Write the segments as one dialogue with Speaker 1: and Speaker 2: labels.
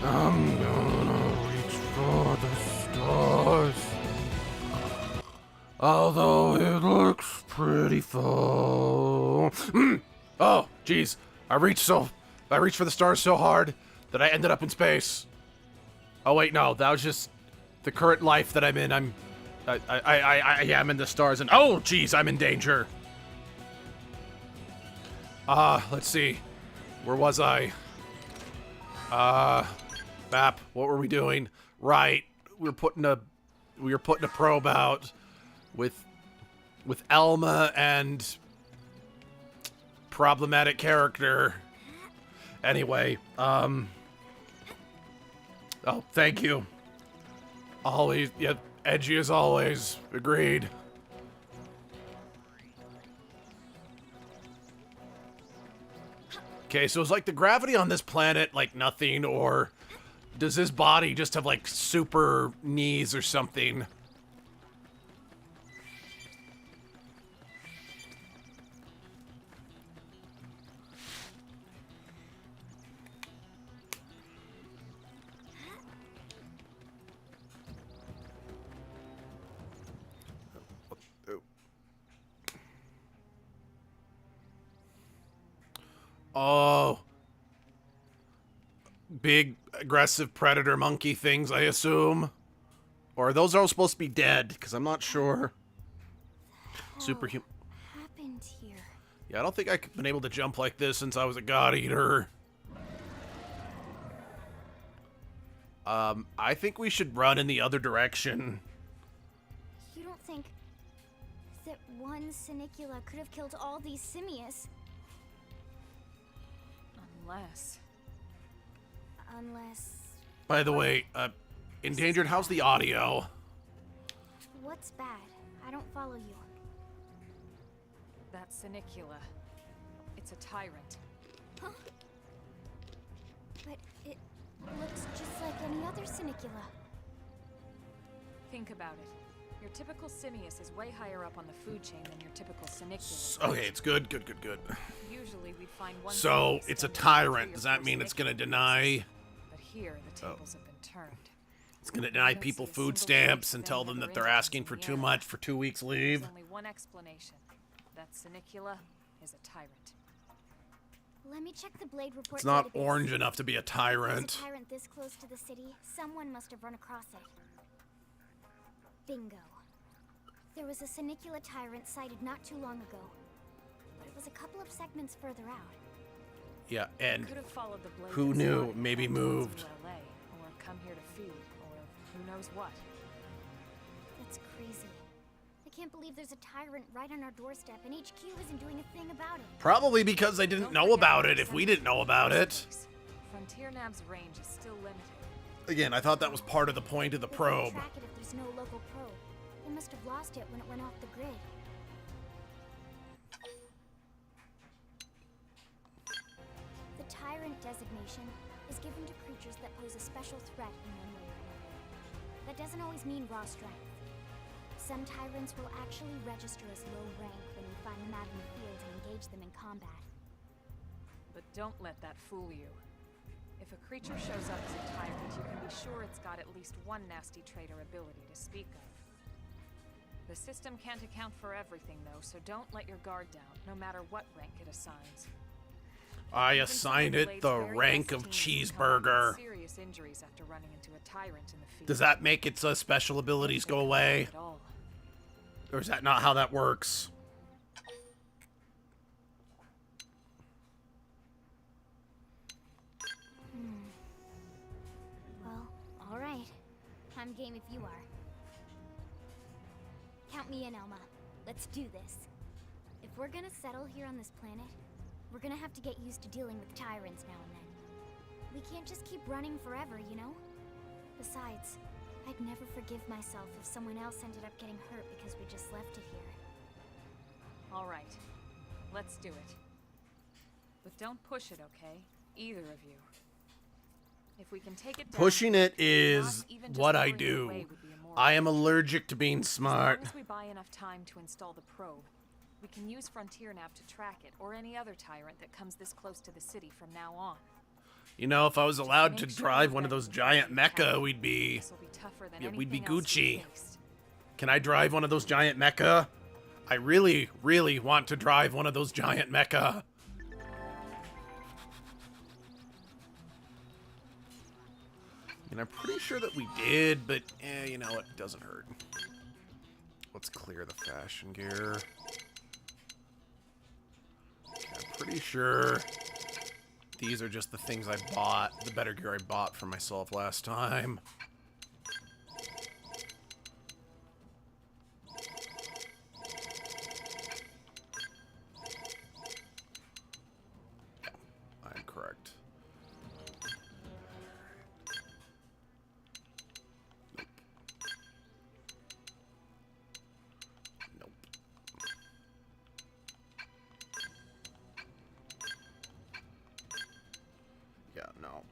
Speaker 1: I'm gonna reach for the stars. Although it looks pretty full. Oh, jeez. I reached for the stars so hard that I ended up in space. Oh wait, no, that was just the current life that I'm in. I am in the stars, and oh, jeez, I'm in danger. Let's see. Where was I? Bap, what were we doing? Right, we were putting a probe out with Elma and problematic character. Anyway, oh, thank you. Always, yeah, edgy as always. Agreed. Okay, so it's like the gravity on this planet, like nothing, or does this body just have like super knees or something? Oh. Big, aggressive predator monkey things, I assume. Or are those all supposed to be dead? Because I'm not sure. Superhuman.
Speaker 2: Happened here?
Speaker 1: Yeah, I don't think I've been able to jump like this since I was a god eater. I think we should run in the other direction.
Speaker 2: You don't think that one Sinicula could have killed all these simius? Unless...
Speaker 1: By the way, Endangered, how's the audio?
Speaker 2: What's bad? I don't follow you.
Speaker 3: That Sinicula. It's a tyrant.
Speaker 2: Huh? But it looks just like any other Sinicula.
Speaker 3: Think about it. Your typical simius is way higher up on the food chain than your typical Sinicula.
Speaker 1: Okay, it's good.
Speaker 3: Usually we find one.
Speaker 1: So, it's a tyrant. Does that mean it's gonna deny...
Speaker 3: But here, the tables have been turned.
Speaker 1: It's gonna deny people food stamps and tell them that they're asking for too much for 2 weeks leave?
Speaker 3: There's only one explanation. That Sinicula is a tyrant.
Speaker 2: Let me check the blade report.
Speaker 1: It's not
Speaker 2: database.
Speaker 1: orange enough to be a tyrant.
Speaker 2: There's a tyrant this close to the city. Someone must have run across it. Bingo. There was a Sinicula tyrant sighted not too long ago, but it was a couple of segments further out.
Speaker 1: Yeah, and
Speaker 3: Could have followed the blade
Speaker 1: who
Speaker 3: and
Speaker 1: knew?
Speaker 3: spotted
Speaker 1: Maybe
Speaker 3: it
Speaker 1: moved.
Speaker 3: to LA, or come here to feed, or who knows what.
Speaker 2: That's crazy. I can't believe there's a tyrant right on our doorstep, and HQ isn't doing a thing about it.
Speaker 1: Probably because they didn't know about it if we didn't know about it.
Speaker 3: Frontier Nav's range is still limited.
Speaker 1: Again, I thought that was part of the point of the
Speaker 2: They
Speaker 1: probe.
Speaker 2: can't track it if there's no local probe. They must have lost it when it went off the grid. The tyrant designation is given to creatures that pose a special threat in one way or another. That doesn't always mean raw strength. Some tyrants will actually register as low rank when you find them out in the field and engage them in combat.
Speaker 3: But don't let that fool you. If a creature shows up as a tyrant, you can be sure it's got at least one nasty trait or ability to speak of. The system can't account for everything, though, so don't let your guard down, no matter what rank it assigns.
Speaker 1: I assigned it the rank of cheeseburger.
Speaker 3: Serious injuries after running into a tyrant in the field.
Speaker 1: Does that make its special abilities go away?
Speaker 3: At all.
Speaker 1: Or is that not how that works?
Speaker 2: Well, alright. I'm game if you are. Count me in, Elma. Let's do this. If we're gonna settle here on this planet, we're gonna have to get used to dealing with tyrants now and then. We can't just keep running forever, you know? Besides, I'd never forgive myself if someone else ended up getting hurt because we just left it here.
Speaker 3: All right. Let's do it. But don't push it, okay? Either of you. If we can take it down,
Speaker 1: Pushing it
Speaker 3: not
Speaker 1: is
Speaker 3: even just
Speaker 1: what I
Speaker 3: luring it
Speaker 1: do.
Speaker 3: away would be immoral.
Speaker 1: I am allergic to being smart.
Speaker 3: As long as we buy enough time to install the probe, we can use Frontier Nav to track it, or any other tyrant that comes this close to the city from now on.
Speaker 1: You know, if I was allowed to
Speaker 3: Make sure
Speaker 1: drive
Speaker 3: you're
Speaker 1: one of
Speaker 3: ready
Speaker 1: those
Speaker 3: for
Speaker 1: giant
Speaker 3: fighting
Speaker 1: mecha,
Speaker 3: back.
Speaker 1: we'd be
Speaker 3: This'll be tougher than
Speaker 1: yeah, we'd be
Speaker 3: anything else
Speaker 1: Gucci.
Speaker 3: we've faced.
Speaker 1: Can I drive one of those giant mecha? I really, really want to drive one of those giant mecha. And I'm pretty sure that we did, but you know, it doesn't hurt. Let's clear the fashion gear. Okay, I'm pretty sure these are just the things I bought, the better gear I bought for myself last time. I'm correct. Nope. Yeah, no.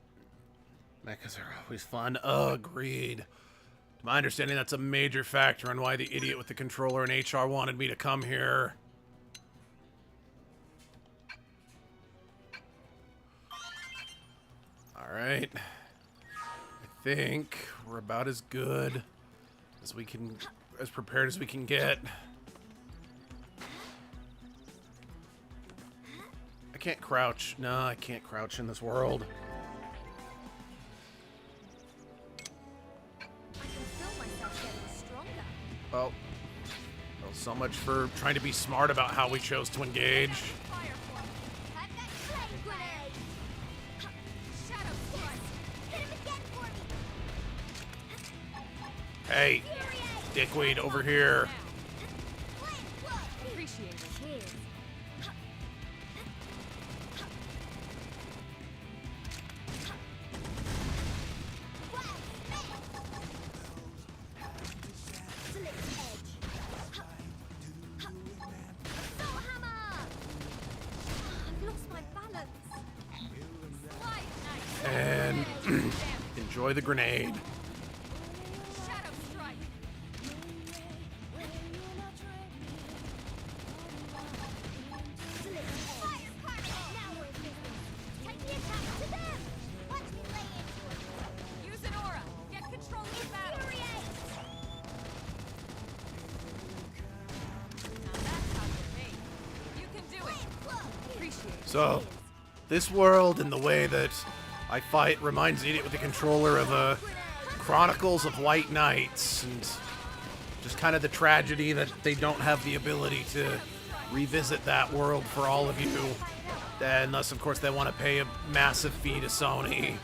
Speaker 1: Mechas are always fun. Agreed. To my understanding, that's a major factor in why the idiot with the controller in HR wanted me to come here. Alright. I think we're about as good as we can, as prepared as we can get. I can't crouch. No, I can't crouch in this world.
Speaker 2: I can feel myself getting stronger.
Speaker 1: Well, so much for trying to be smart about how we chose to engage.
Speaker 2: I've got flame grenade. Shadow Force. Hit him again for me.
Speaker 1: Hey, dickweed, over here.
Speaker 2: Flame Flood.
Speaker 3: Appreciate it.
Speaker 2: Cheers.
Speaker 1: And enjoy the grenade.
Speaker 3: Shadow Strike. Use an aura. Get control of the battle. Now that's how you're made. You can do it. Appreciate it.
Speaker 1: So, this world and the way that I fight reminds the idiot with the controller of Chronicles of White Knights, and just kind of the tragedy that they don't have the ability to revisit that world for all of you. Unless, of course, they want to pay a massive fee to Sony.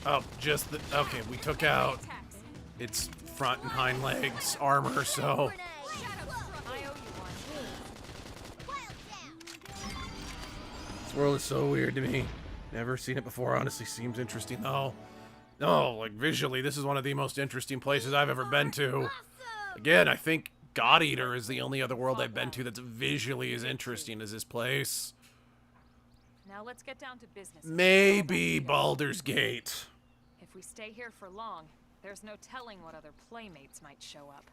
Speaker 1: Oh, just the... Okay, we took out its front and hind legs armor, so... This world is so weird to me. Never seen it before, honestly. Seems interesting, though. No, like, visually, this is one of the most interesting places I've ever been to. Again, I think God Eater is the only other world I've been to that's visually as interesting as this place.
Speaker 3: Now let's get down to business.
Speaker 1: Maybe Baldur's Gate.
Speaker 3: If we stay here for long, there's no telling what other playmates might show up.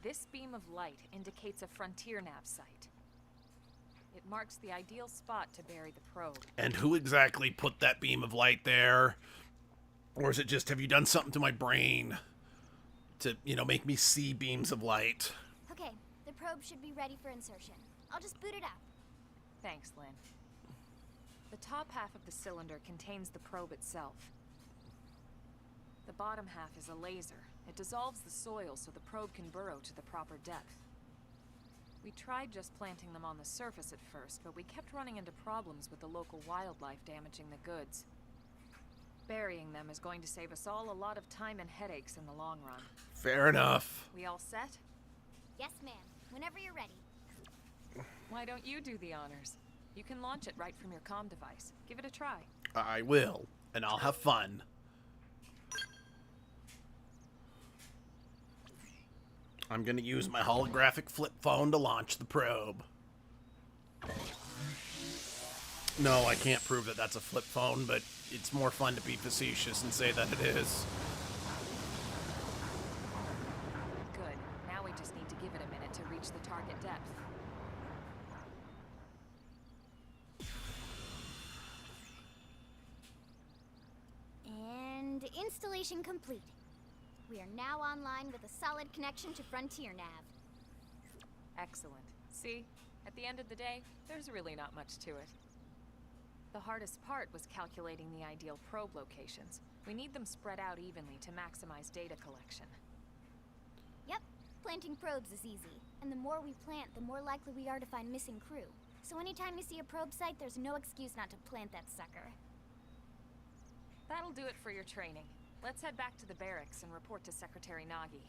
Speaker 3: This beam of light indicates a frontier nav site. It marks the ideal spot to bury the probe.
Speaker 1: And who exactly put that beam of light there? Or is it just, have you done something to my brain to, you know, make me see beams of light?
Speaker 2: Okay, the probe should be ready for insertion. I'll just boot it up.
Speaker 3: Thanks, Lynn. The top half of the cylinder contains the probe itself. The bottom half is a laser. It dissolves the soil so the probe can burrow to the proper depth. We tried just planting them on the surface at first, but we kept running into problems with the local wildlife damaging the goods. Burying them is going to save us all a lot of time and headaches in the long run.
Speaker 1: Fair enough.
Speaker 3: We all set?
Speaker 2: Yes, ma'am. Whenever you're ready.
Speaker 3: Why don't you do the honors? You can launch it right from your comm device. Give it a try.
Speaker 1: I will, and I'll have fun. I'm gonna use my holographic flip phone to launch the probe. No, I can't prove that that's a flip phone, but it's more fun to be facetious and say that it is.
Speaker 3: Good. Now we just need to give it a minute to reach the target depth.
Speaker 2: And installation complete. We are now online with a solid connection to Frontier Nav.
Speaker 3: Excellent. See? At the end of the day, there's really not much to it. The hardest part was calculating the ideal probe locations. We need them spread out evenly to maximize data collection.
Speaker 2: Yep, planting probes is easy. And the more we plant, the more likely we are to find missing crew. So anytime you see a probe site, there's no excuse not to plant that sucker.
Speaker 3: That'll do it for your training. Let's head back to the barracks and report to Secretary Nagi.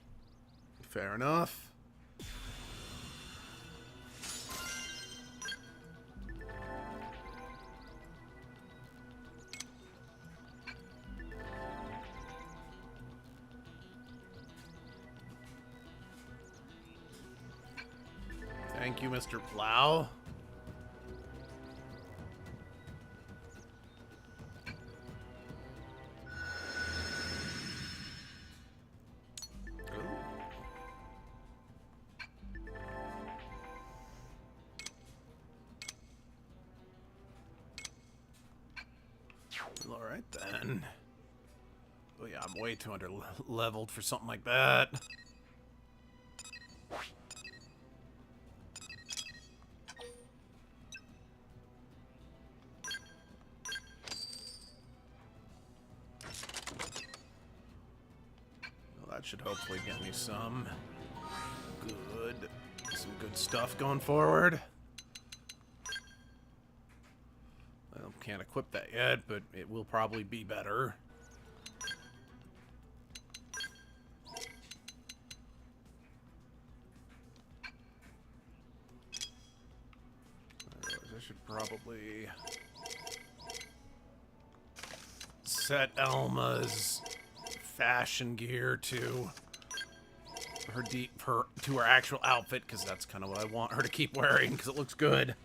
Speaker 1: Fair enough. Thank you, Mr. Plow. All right then. Oh yeah, I'm way too under leveled for something like that. Well, that should hopefully get me some good stuff going forward. Well, can't equip that yet, but it will probably be better. I should probably set Elma's fashion gear to her actual outfit, because that's kind of what I want her to keep wearing, because it looks good.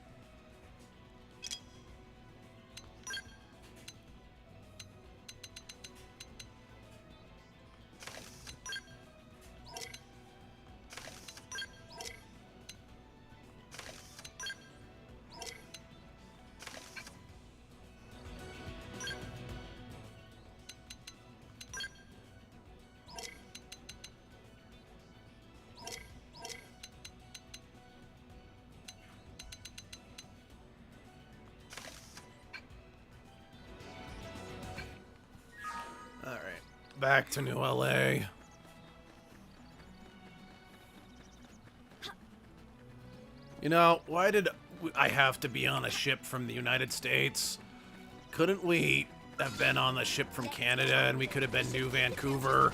Speaker 1: Back to New LA. You know, why did I have to be on a ship from the United States? Couldn't we have been on the ship from Canada and we could have been New Vancouver?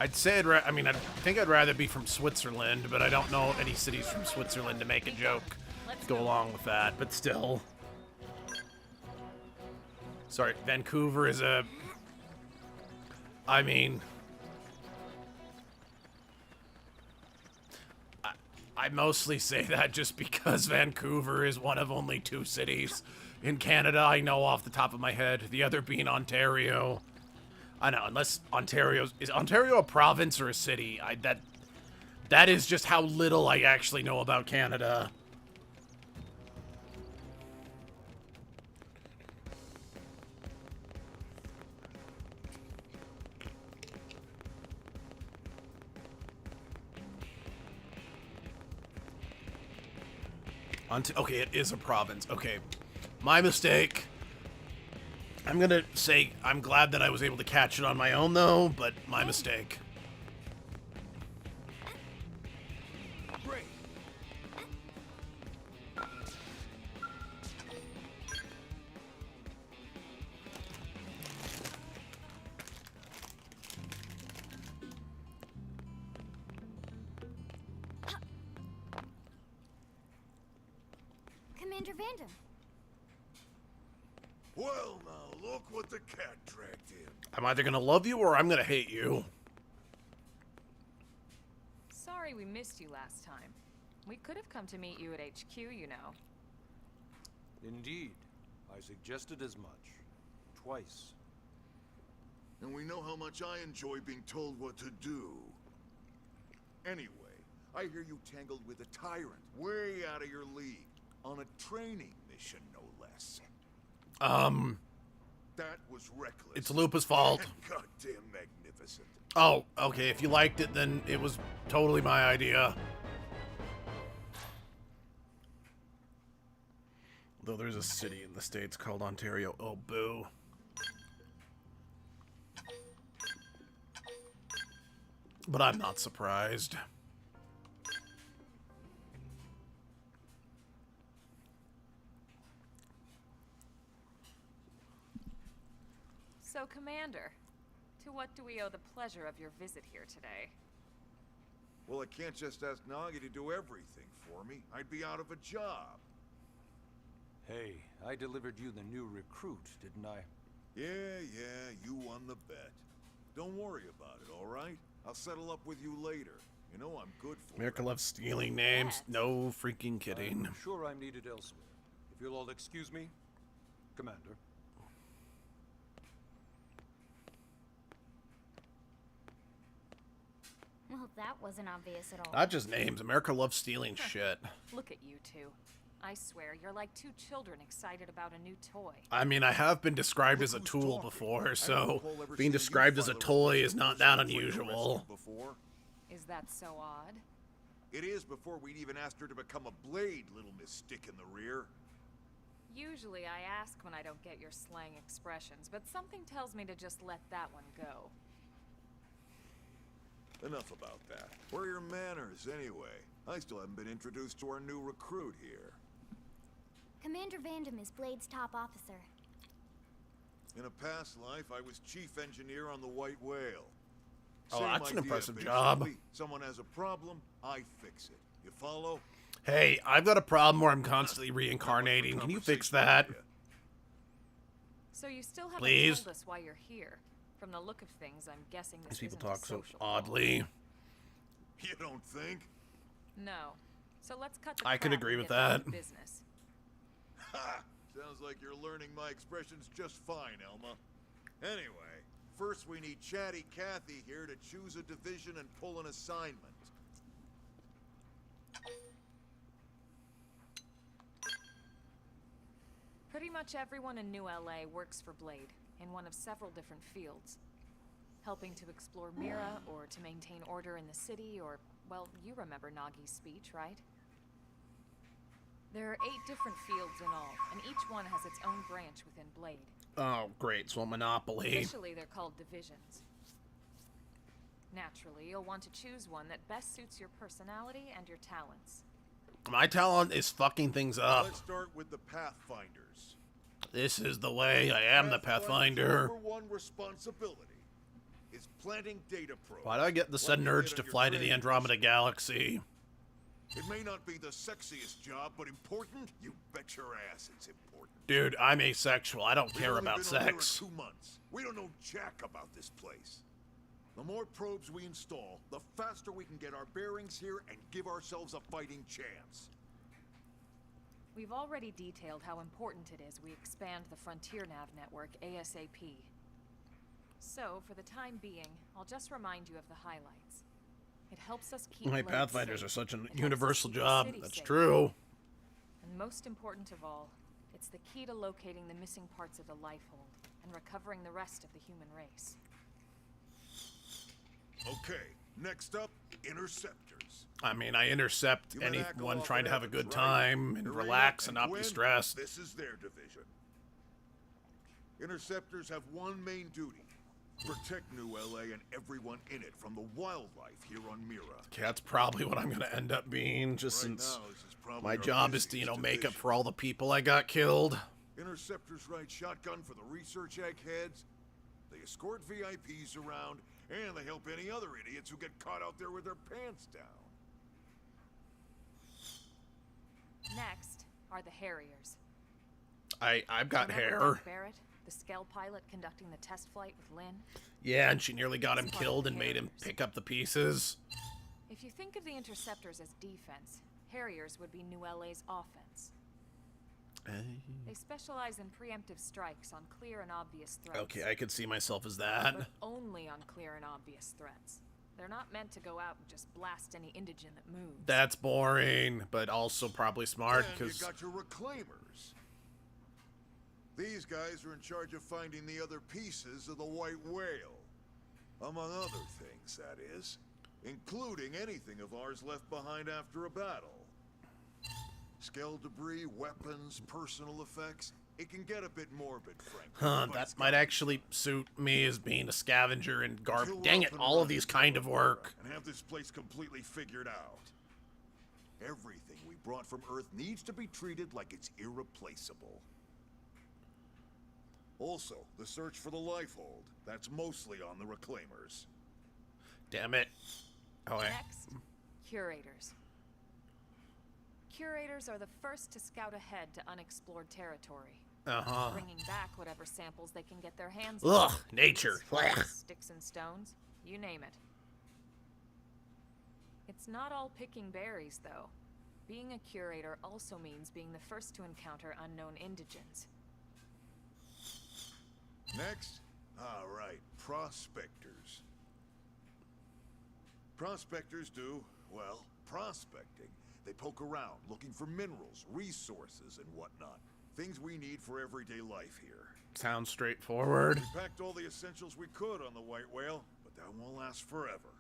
Speaker 1: I'd say I think I'd rather be from Switzerland, but I don't know any cities from Switzerland to make a joke go along with that, but still. Sorry, Vancouver is I mostly say that just because Vancouver is one of only 2 cities in Canada I know off the top of my head, the other being Ontario. I know, unless is Ontario a province or a city? That is just how little I actually know about Canada. Okay, it is a province. Okay, my mistake. I'm gonna say I'm glad that I was able to catch it on my own, though, but my mistake.
Speaker 2: Commander Vandam.
Speaker 4: Well, now, look what the cat dragged in.
Speaker 1: I'm either gonna love you or I'm gonna hate you.
Speaker 3: Sorry we missed you last time. We could have come to meet you at HQ, you know.
Speaker 5: Indeed. I suggested as much. Twice.
Speaker 4: And we know how much I enjoy being told what to do. Anyway, I hear you tangled with a tyrant, way out of your league, on a training mission, no less. That was reckless.
Speaker 1: It's Lupa's fault.
Speaker 4: And goddamn magnificent.
Speaker 1: Oh, okay, if you liked it, then it was totally my idea. Though there's a city in the States called Ontario. Oh, boo. But I'm not surprised.
Speaker 3: So, Commander, to what do we owe the pleasure of your visit here today?
Speaker 4: Well, I can't just ask Nagi to do everything for me. I'd be out of a job.
Speaker 5: Hey, I delivered you the new recruit, didn't I?
Speaker 4: Yeah, you won the bet. Don't worry about it, all right? I'll settle up with you later. You know I'm good for
Speaker 1: America
Speaker 4: it.
Speaker 1: loves stealing names. No freaking kidding.
Speaker 5: I'm sure I'm needed elsewhere. If you'll all excuse me, Commander.
Speaker 2: Well, that wasn't obvious at all.
Speaker 1: Not just names. America loves stealing shit.
Speaker 3: Look at you two. I swear, you're like two children excited about a new toy.
Speaker 1: I mean, I have been described as a tool before, so being described as a toy is not that unusual.
Speaker 3: Is that so odd?
Speaker 4: It is before we'd even asked her to become a blade, little Miss Stick in the rear.
Speaker 3: Usually I ask when I don't get your slang expressions, but something tells me to just let that one go.
Speaker 4: Enough about that. Where are your manners, anyway? I still haven't been introduced to our new recruit here.
Speaker 2: Commander Vandam is Blade's top officer.
Speaker 4: In a past life, I was chief engineer on the White Whale.
Speaker 1: Oh,
Speaker 4: Same
Speaker 1: that's an
Speaker 4: idea,
Speaker 1: impressive
Speaker 4: basically.
Speaker 1: job.
Speaker 4: Someone has a problem, I fix it. You follow?
Speaker 1: Hey, I've got a problem where I'm constantly reincarnating. Can you fix that?
Speaker 3: So you still haven't
Speaker 1: Please?
Speaker 3: told us why you're here. From the look of things, I'm guessing this
Speaker 1: These people
Speaker 3: isn't a
Speaker 1: talk so
Speaker 3: social call.
Speaker 1: oddly.
Speaker 4: You don't think?
Speaker 3: No. So let's cut the
Speaker 1: I could
Speaker 3: crap
Speaker 1: agree
Speaker 3: and
Speaker 1: with
Speaker 3: get down to
Speaker 1: that.
Speaker 3: business.
Speaker 4: Ha! Sounds like you're learning my expressions just fine, Elma. Anyway, first we need Chatty Cathy here to choose a division and pull an assignment.
Speaker 3: Pretty much everyone in New LA works for Blade, in one of several different fields. Helping to explore Mira, or to maintain order in the city, or, well, you remember Nagi's speech, right? There are 8 different fields in all, and each one has its own branch within Blade.
Speaker 1: Oh, great. So a monopoly.
Speaker 3: Officially, they're called divisions. Naturally, you'll want to choose one that best suits your personality and your talents.
Speaker 1: My talent is fucking things up.
Speaker 4: Let's start with the Pathfinders.
Speaker 1: This is the way. I am the Pathfinder.
Speaker 4: Number one responsibility is planting data probes.
Speaker 1: Why do I get the sudden
Speaker 4: Like you
Speaker 1: urge
Speaker 4: did
Speaker 1: to
Speaker 4: on your
Speaker 1: fly to the
Speaker 4: training
Speaker 1: Andromeda
Speaker 4: mission.
Speaker 1: Galaxy?
Speaker 4: It may not be the sexiest job, but important? You bet your ass it's important.
Speaker 1: Dude, I'm asexual. I don't
Speaker 4: We've
Speaker 1: care
Speaker 4: only
Speaker 1: about
Speaker 4: been on Mira
Speaker 1: sex.
Speaker 4: 2 months. We don't know jack about this place. The more probes we install, the faster we can get our bearings here and give ourselves a fighting chance.
Speaker 3: We've already detailed how important it is we expand the Frontier Nav network ASAP. So, for the time being, I'll just remind you of the highlights. It helps us keep
Speaker 1: My
Speaker 3: Blade
Speaker 1: Pathfinders
Speaker 3: safe.
Speaker 1: are such a
Speaker 3: It helps us
Speaker 1: universal
Speaker 3: keep the
Speaker 1: job.
Speaker 3: city
Speaker 1: That's
Speaker 3: safe.
Speaker 1: true.
Speaker 3: And most important of all, it's the key to locating the missing parts of the Lifehold and recovering the rest of the human race.
Speaker 4: Okay, next up, Interceptors.
Speaker 1: I mean, I intercept
Speaker 4: You met
Speaker 1: anyone
Speaker 4: Akalov
Speaker 1: trying to
Speaker 4: at
Speaker 1: have a good
Speaker 4: Evans, right?
Speaker 1: time and
Speaker 4: Irina
Speaker 1: relax and not be
Speaker 4: Gwen,
Speaker 1: stressed.
Speaker 4: This is their division. Interceptors have one main duty. Protect New LA and everyone in it from the wildlife here on Mira.
Speaker 1: Okay, that's probably what I'm gonna end up being, just
Speaker 4: Right
Speaker 1: since
Speaker 4: now, this is probably
Speaker 1: my
Speaker 4: our
Speaker 1: job is to,
Speaker 4: busiest
Speaker 1: make up
Speaker 4: division.
Speaker 1: for all the people I got killed.
Speaker 4: Interceptors ride shotgun for the research eggheads. They escort VIPs around, and they help any other idiots who get caught out there with their pants down.
Speaker 3: Next, are the Harriers.
Speaker 1: I've got
Speaker 3: Remember
Speaker 1: hair.
Speaker 3: Frank Barrett, the Skell pilot conducting the test flight with Lynn?
Speaker 1: Yeah, and she nearly got him
Speaker 3: He's part
Speaker 1: killed
Speaker 3: of
Speaker 1: and
Speaker 3: the
Speaker 1: made him
Speaker 3: Harriers.
Speaker 1: pick up the pieces.
Speaker 3: If you think of the Interceptors as defense, Harriers would be New LA's offense. They specialize in preemptive strikes on clear and obvious threats.
Speaker 1: Okay, I could see myself as that.
Speaker 3: But only on clear and obvious threats. They're not meant to go out and just blast any indigent that moves.
Speaker 1: That's boring, but also probably smart,
Speaker 4: And
Speaker 1: because...
Speaker 4: you got your reclaimers. These guys are in charge of finding the other pieces of the White Whale. Among other things, that is. Including anything of ours left behind after a battle. Skell debris, weapons, personal effects. It can get a bit morbid, frankly.
Speaker 1: Huh,
Speaker 4: but
Speaker 1: that
Speaker 4: it's
Speaker 1: might
Speaker 4: gotta be
Speaker 1: actually suit me as being a scavenger and
Speaker 4: Till
Speaker 1: garbage.
Speaker 4: we're
Speaker 1: Dang
Speaker 4: up
Speaker 1: it,
Speaker 4: and
Speaker 1: all of
Speaker 4: running
Speaker 1: these kind of work.
Speaker 4: and have this place completely figured out. Everything we brought from Earth needs to be treated like it's irreplaceable. Also, the search for the Lifehold. That's mostly on the Reclaimers.
Speaker 1: Damn it. Oh, wait.
Speaker 3: Next, Curators. Curators are the first to scout ahead to unexplored territory.
Speaker 1: Uh-huh.
Speaker 3: Bringing back whatever samples they can get their hands
Speaker 1: Ugh,
Speaker 3: on.
Speaker 1: nature.
Speaker 3: Rocks, sticks and stones, you name it. It's not all picking berries, though. Being a curator also means being the first to encounter unknown indigents.
Speaker 4: Next, all right, prospectors. Prospectors do, well, prospecting. They poke around, looking for minerals, resources, and whatnot. Things we need for everyday life here.
Speaker 1: Sounds straightforward.
Speaker 4: We packed all the essentials we could on the White Whale, but that won't last forever.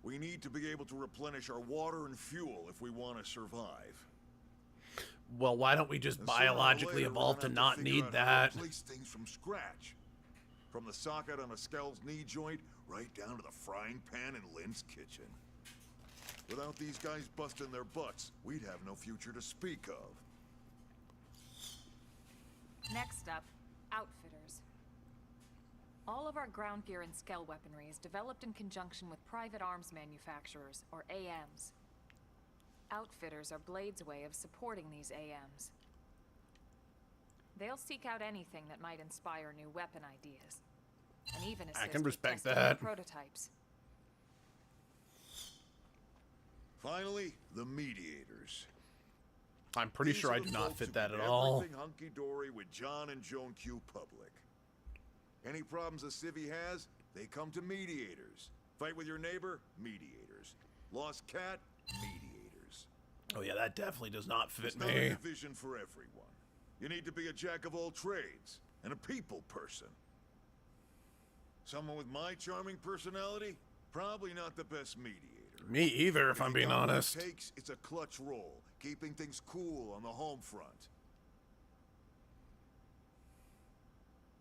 Speaker 4: We need to be able to replenish our water and fuel if we want to survive.
Speaker 1: Well, why don't we just
Speaker 4: And sooner or
Speaker 1: biologically
Speaker 4: later, we're
Speaker 1: evolve to
Speaker 4: gonna have
Speaker 1: not
Speaker 4: figure
Speaker 1: need
Speaker 4: out how
Speaker 1: that?
Speaker 4: to replace things from scratch. From the socket on a Skell's knee joint, right down to the frying pan in Lynn's kitchen. Without these guys busting their butts, we'd have no future to speak of.
Speaker 3: Next up, Outfitters. All of our ground gear and Skell weaponry is developed in conjunction with private arms manufacturers, or AMs. Outfitters are Blade's way of supporting these AMs. They'll seek out anything that might inspire new weapon ideas, and even assist
Speaker 1: I can
Speaker 3: with
Speaker 1: respect
Speaker 3: testing
Speaker 1: that.
Speaker 3: new prototypes.
Speaker 4: Finally, the Mediators.
Speaker 1: I'm pretty
Speaker 4: These
Speaker 1: sure
Speaker 4: are
Speaker 1: I
Speaker 4: the
Speaker 1: do not
Speaker 4: folks who
Speaker 1: fit that
Speaker 4: keep
Speaker 1: at all.
Speaker 4: Everything hunky-dory with John and Joan Q Public. Any problems a civvy has, they come to Mediators. Fight with your neighbor? Mediators. Lost cat? Mediators.
Speaker 1: Oh yeah, that definitely does not fit
Speaker 4: It's not
Speaker 1: me.
Speaker 4: a division for everyone. You need to be a jack of all trades and a people person. Someone with my charming personality? Probably not the best mediator.
Speaker 1: Me either, if I'm
Speaker 4: you
Speaker 1: being
Speaker 4: got what it
Speaker 1: honest.
Speaker 4: takes, it's a clutch role, keeping things cool on the home front.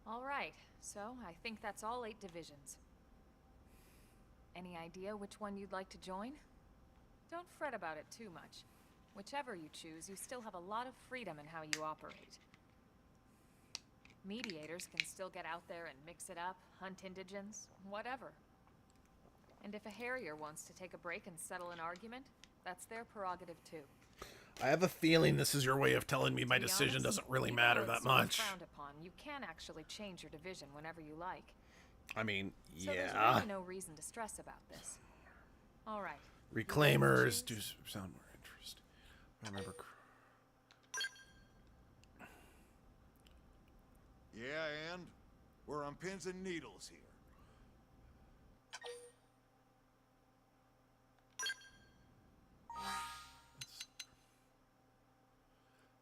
Speaker 3: All right, so I think that's all 8 divisions. Any idea which one you'd like to join? Don't fret about it too much. Whichever you choose, you still have a lot of freedom in how you operate. Mediators can still get out there and mix it up, hunt indigents, whatever. And if a Harrier wants to take a break and settle an argument, that's their prerogative too.
Speaker 1: I have a feeling this is your way of telling me my
Speaker 3: To be
Speaker 1: decision
Speaker 3: honest,
Speaker 1: doesn't really
Speaker 3: even
Speaker 1: matter
Speaker 3: though
Speaker 1: that
Speaker 3: it's sort of
Speaker 1: much.
Speaker 3: frowned upon, you can actually change your division whenever you like.
Speaker 1: I mean,
Speaker 3: So there's
Speaker 1: yeah.
Speaker 3: really no reason to stress about this. All right.
Speaker 1: Reclaimers do
Speaker 3: choose?
Speaker 1: sound more interesting. I remember.
Speaker 4: Yeah, and we're on pins and needles here.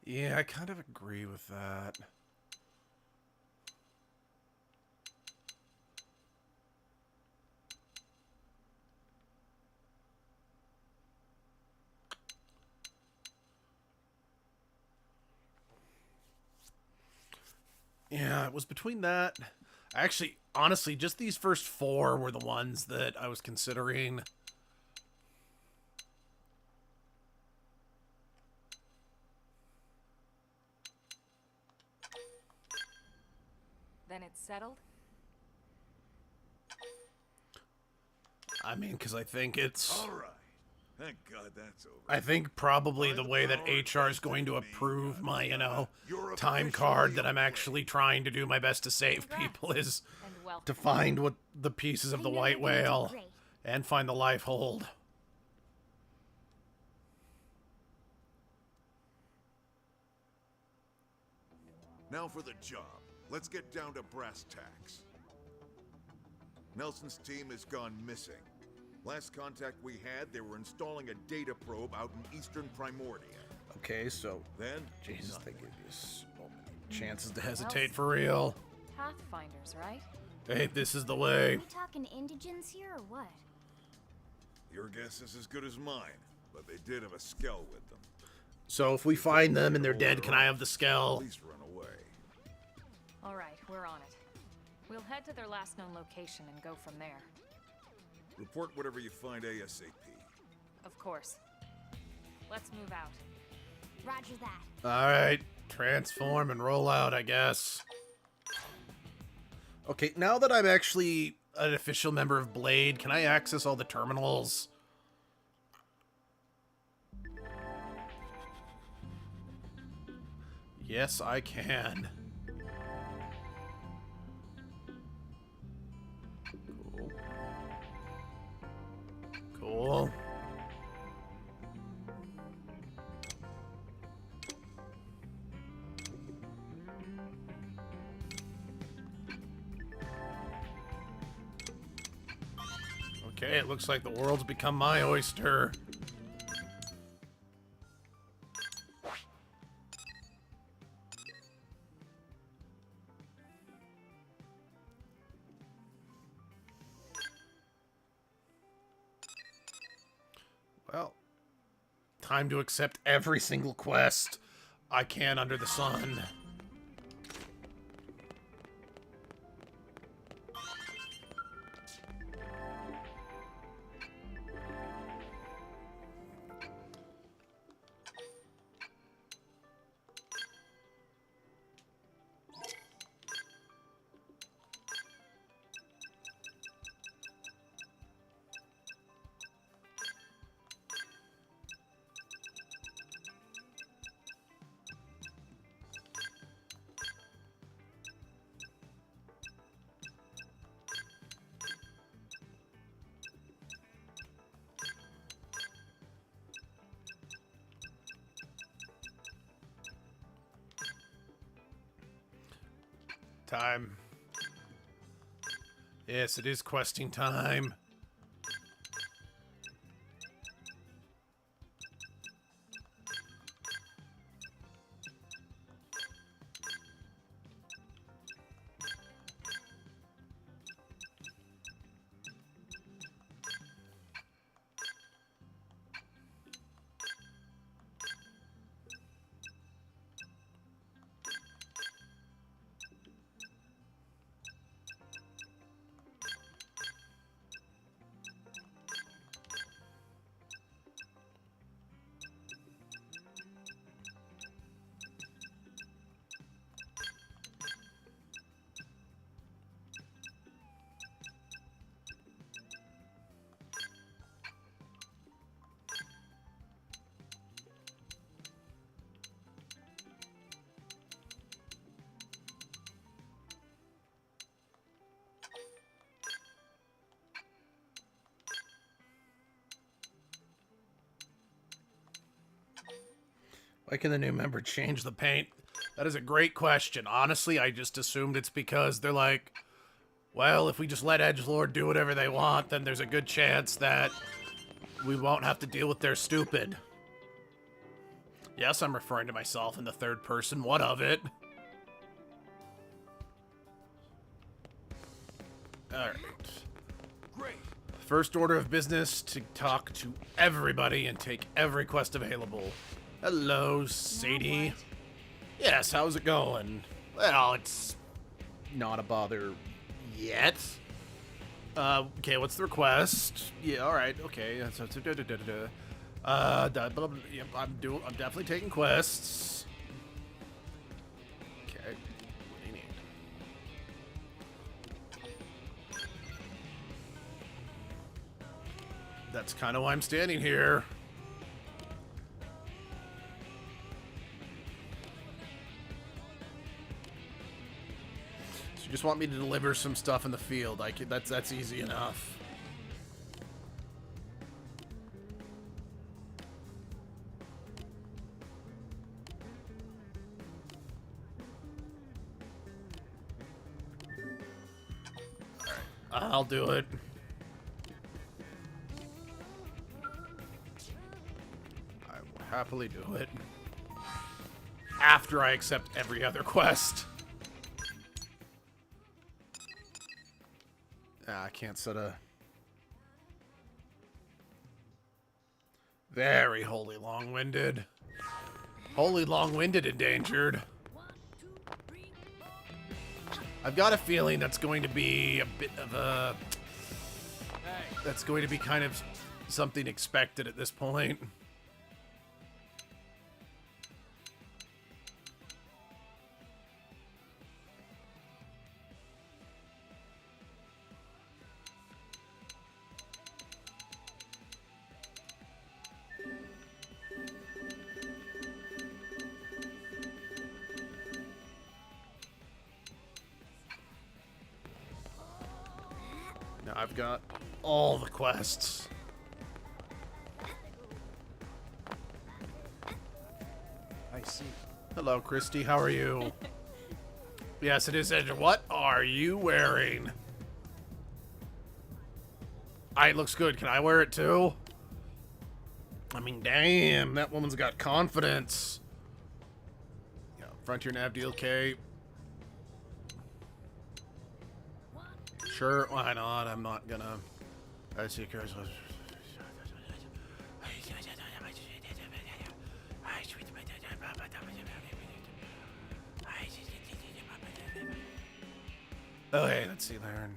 Speaker 1: Yeah, I kind of agree with that. Yeah, it was between that. Actually, honestly, just these first 4 were the ones that I was considering.
Speaker 3: Then it's settled?
Speaker 1: I mean, because I think it's...
Speaker 4: All right. Thank God that's over.
Speaker 1: I think probably the way that HR is going to approve my, time card that I'm actually trying to do my best to save people is
Speaker 3: And welcome.
Speaker 1: to find what the pieces of the
Speaker 2: I know
Speaker 1: white
Speaker 2: you're gonna do
Speaker 1: whale
Speaker 2: great.
Speaker 1: and find the life hold.
Speaker 4: Now for the job. Let's get down to brass tacks. Nelson's team has gone missing. Last contact we had, they were installing a data probe out in eastern Primordia.
Speaker 1: Okay, so
Speaker 4: Then,
Speaker 1: Jesus, they
Speaker 4: nothing.
Speaker 1: give you so many chances to hesitate for real.
Speaker 3: Pathfinders, right?
Speaker 1: Hey, this is the way.
Speaker 2: Are we talking indigents here or what?
Speaker 4: Your guess is as good as mine, but they did have a skell with them.
Speaker 1: So if we find them and they're dead, can I have the
Speaker 4: At
Speaker 1: skell?
Speaker 4: least run away.
Speaker 3: All right, we're on it. We'll head to their last known location and go from there.
Speaker 4: Report whatever you find ASAP.
Speaker 3: Of course. Let's move out.
Speaker 2: Roger that.
Speaker 1: Alright, transform and roll out, I guess. Okay, now that I'm actually an official member of Blade, can I access all the terminals? Yes, I can. Cool. Cool. Okay, it looks like the world's become my oyster. Well, time to accept every single quest I can under the sun. Time. Yes, it is questing time. Why can the new member change the paint? That is a great question. Honestly, I just assumed it's because they're like, well, if we just let Edgelord do whatever they want, then there's a good chance that we won't have to deal with their stupid. Yes, I'm referring to myself in the third person. What of it? Alright.
Speaker 5: Great.
Speaker 1: First order of business to talk to everybody and take every quest available. Hello, Sadie. Yes, how's it going? Well, it's not a bother yet. Okay, what's the request? Yeah, all right, okay. Yep, I'm definitely taking quests. Okay, what do you need? That's kind of why I'm standing here. So you just want me to deliver some stuff in the field. That's easy enough. I'll do it. I will happily do it. After I accept every other quest. I can't set a... Very holy long-winded. Holy long-winded endangered. I've got a feeling that's going to be a bit of a... That's going to be kind of something expected at this point. Now I've got all the quests.
Speaker 5: I see.
Speaker 1: Hello, Christy. How are you? Yes, it is Edgelord. What are you wearing? It looks good. Can I wear it too? I mean, damn, that woman's got confidence. Yeah, Frontier Nav deal, K. Sure, why not? I'm not gonna. I see. Okay, let's see there.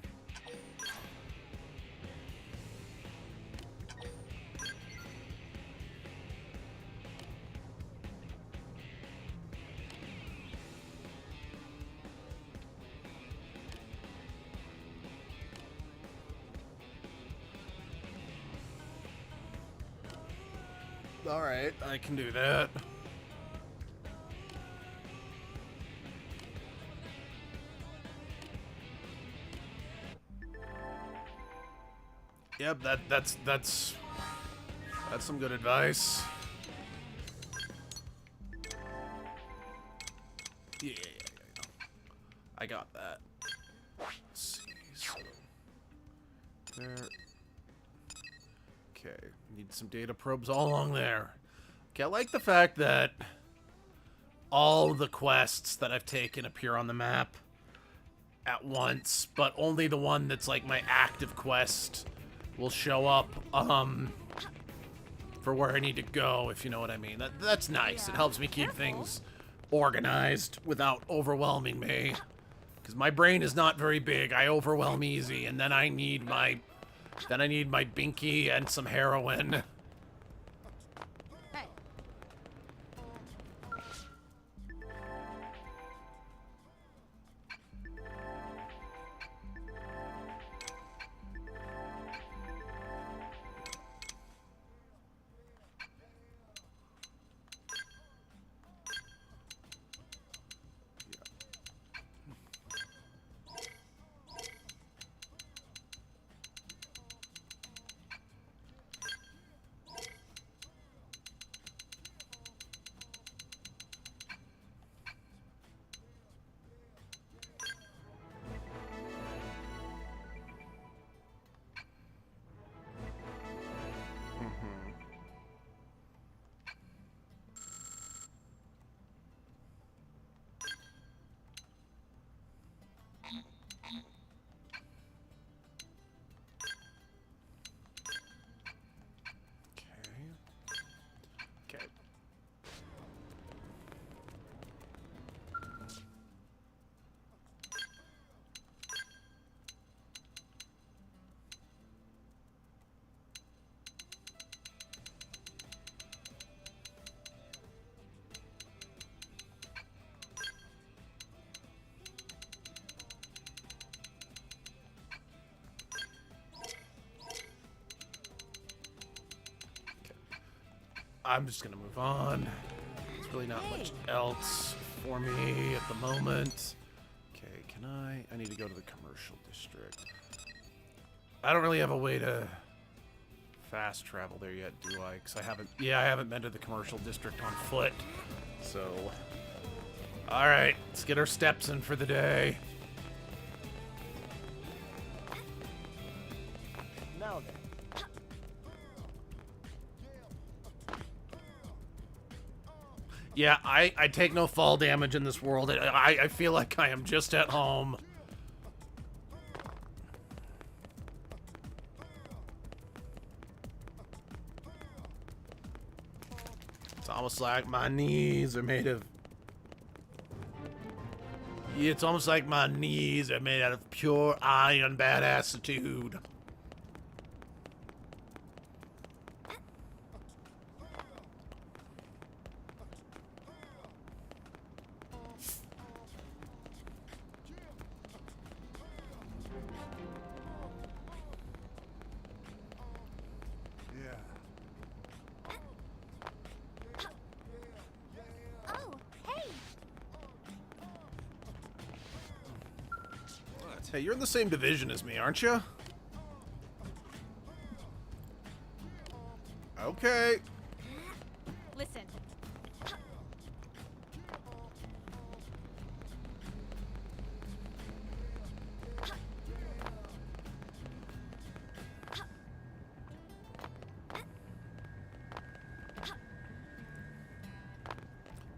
Speaker 1: Alright, I can do that. Yep, that's some good advice. Yeah. I got that. Let's see. So there. Okay, need some data probes all along there. Okay, I like the fact that all the quests that I've taken appear on the map at once, but only the one that's like my active quest will show up for where I need to go, if you know what I mean. That's nice. It helps me keep things organized without overwhelming me. Because my brain is not very big. I overwhelm easy, and then I need my binky and some heroin. I'm just gonna move on. There's really not much else for me at the moment. Okay, can I need to go to the commercial district. I don't really have a way to fast travel there yet, do I? Because I haven't been to the commercial district on foot. So, all right, let's get our steps in for the day.
Speaker 6: Now then.
Speaker 1: Yeah, I take no fall damage in this world. I feel like I am just at home. It's almost like my knees are made of... Yeah, it's almost like my knees are made out of pure iron badassitude.
Speaker 2: Oh, hey!
Speaker 1: Hey, you're in the same division as me, aren't you? Okay.
Speaker 3: Listen.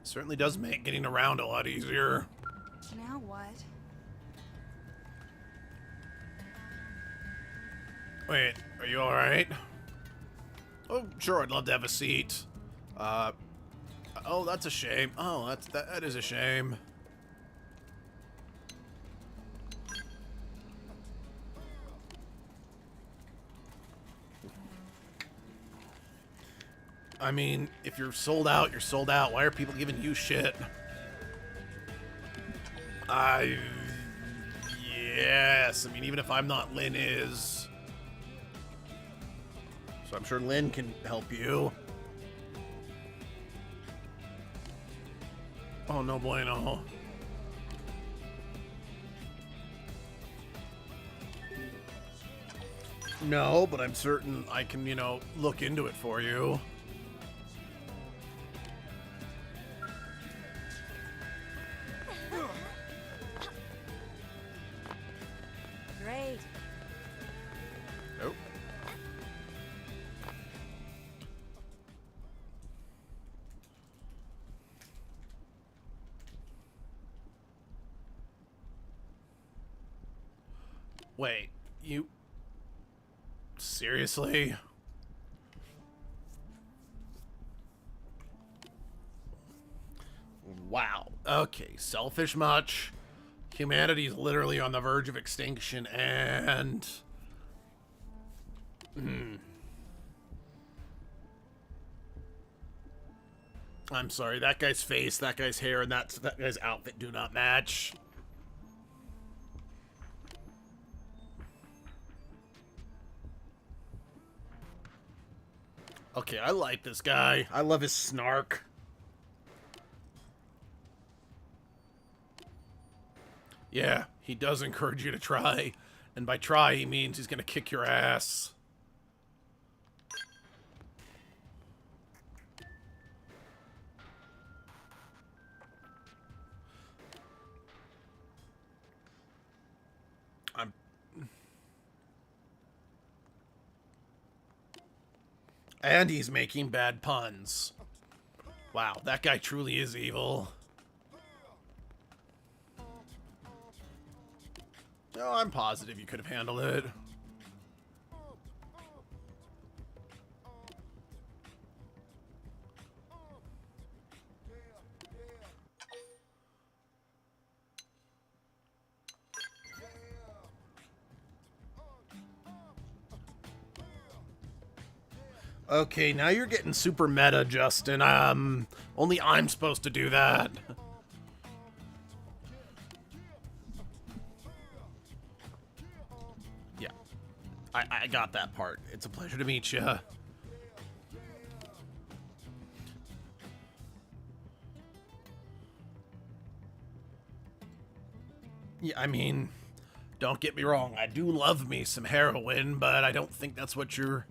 Speaker 1: Certainly does make getting around a lot easier.
Speaker 3: Now what?
Speaker 1: Wait, are you alright? Oh, sure, I'd love to have a seat. Oh, that's a shame. Oh, that is a shame. I mean, if you're sold out, you're sold out. Why are people giving you shit? Yes. I mean, even if I'm not, Lynn is. So I'm sure Lynn can help you. Oh, no bueno. No, but I'm certain I can, you know, look into it for you.
Speaker 3: Great.
Speaker 1: Nope. Wait, you... Seriously? Wow. Okay, selfish much. Humanity's literally on the verge of extinction, and... I'm sorry, that guy's face, that guy's hair, and that guy's outfit do not match. Okay, I like this guy. I love his snark. Yeah, he does encourage you to try. And by try, he means he's gonna kick your ass. And he's making bad puns. Wow, that guy truly is evil. Oh, I'm positive you could have handled it. Okay, now you're getting super meta, Justin. Only I'm supposed to do that. Yeah. I got that part. It's a pleasure to meet you. Yeah, I mean, don't get me wrong. I do love me some heroin, but I don't think that's what you're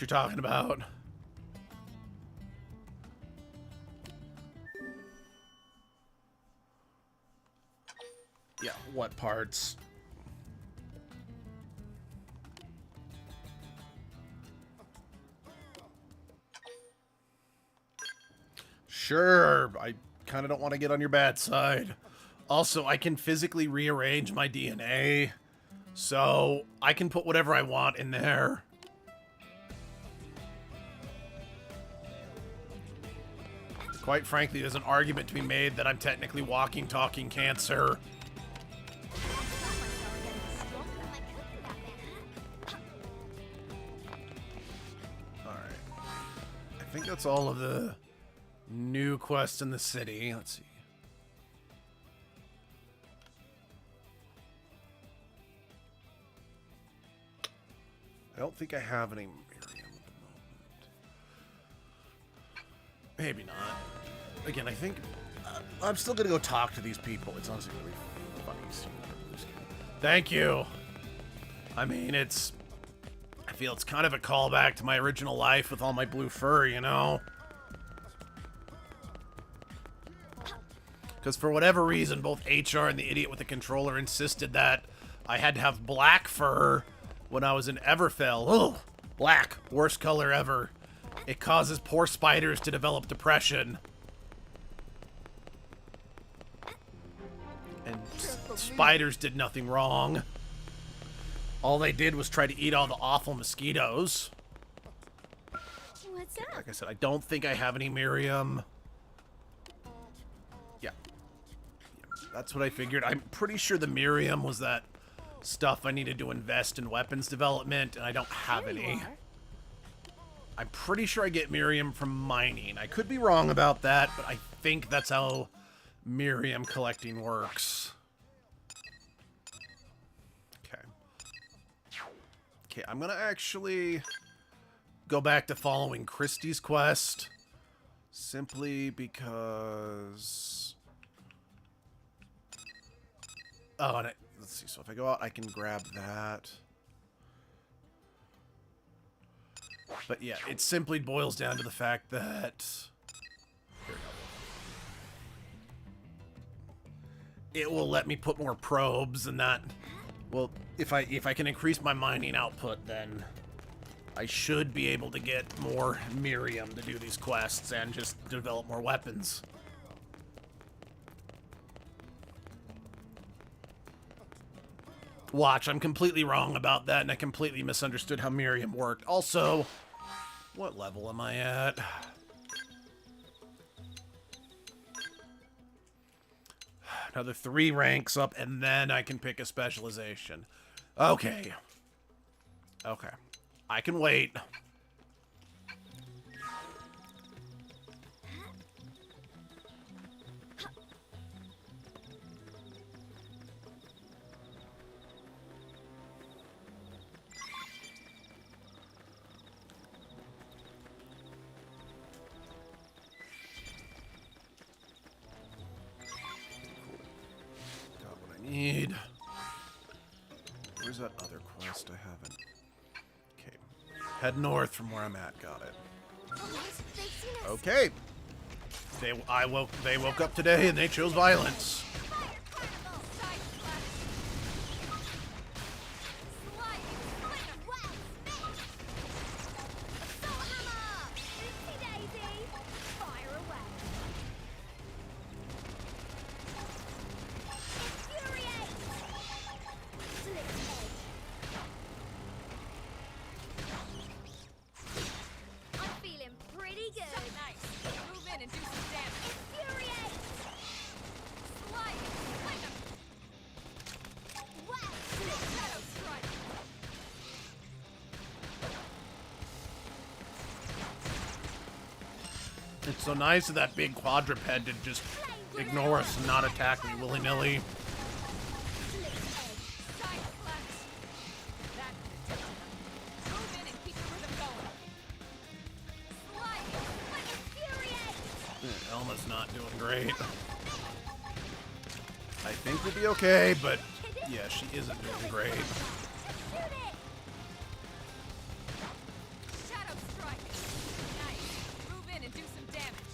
Speaker 1: talking about. Yeah, what parts? Sure, I kind of don't want to get on your bad side. Also, I can physically rearrange my DNA, so I can put whatever I want in there. Quite frankly, there's an argument to be made that I'm technically walking, talking cancer. Alright. I think that's all of the new quests in the city. Let's see. I don't think I have any Miriam at the moment. Maybe not. Again, I think I'm still gonna go talk to these people. It's honestly really fucking stupid. Thank you. I mean, I feel it's kind of a callback to my original life with all my blue fur, you know? Because for whatever reason, both HR and the idiot with the controller insisted that I had to have black fur when I was in Everfell. Ugh, black, worst color ever. It causes poor spiders to develop depression. And spiders did nothing wrong. All they did was try to eat all the awful mosquitoes.
Speaker 2: What's up?
Speaker 1: Like I said, I don't think I have any Miriam. Yeah. That's what I figured. I'm pretty sure the Miriam was that stuff I needed to invest in weapons development, and I don't have any. I'm pretty sure I get Miriam from mining. I could be wrong about that, but I think that's how Miriam collecting works. Okay. Okay, I'm gonna actually go back to following Christie's quest, simply because... Oh, and let's see, so if I go out, I can grab that. But yeah, it simply boils down to the fact that... Here we go. It will let me put more probes, and that... Well, if I can increase my mining output, then I should be able to get more Miriam to do these quests and just develop more weapons. Watch, I'm completely wrong about that, and I completely misunderstood how Miriam worked. Also, what level am I at? Another 3 ranks up, and then I can pick a specialization. Okay. Okay. I can wait. Need. Where's that other quest I haven't? Okay. Head north from where I'm at. Got it. Okay. They woke up today and they chose violence. It's so nice of that big quadruped to just ignore us and not attack me willy-nilly. Elma's not doing great. I think we'll be okay, but yeah, she isn't doing great.
Speaker 3: Shadow strike. Nice. Move in and do some damage.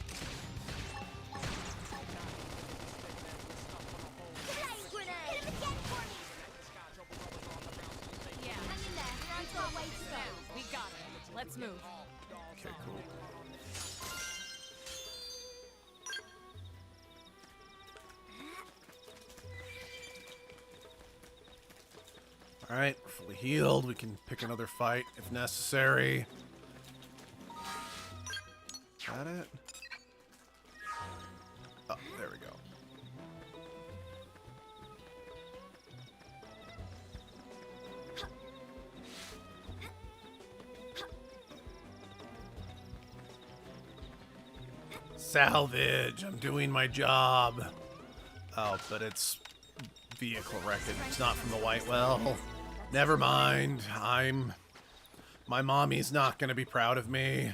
Speaker 2: Flame grenade! Hit him again for me!
Speaker 3: Yeah.
Speaker 2: Hang in there. We're on to our way to go.
Speaker 3: We got it. Let's move.
Speaker 1: Okay, cool. Alright, we're fully healed. We can pick another fight if necessary. Is that it? Oh, there we go. Salvage. I'm doing my job. Oh, but it's vehicle wreckage. It's not from the White Well. Never mind. My mommy's not gonna be proud of me.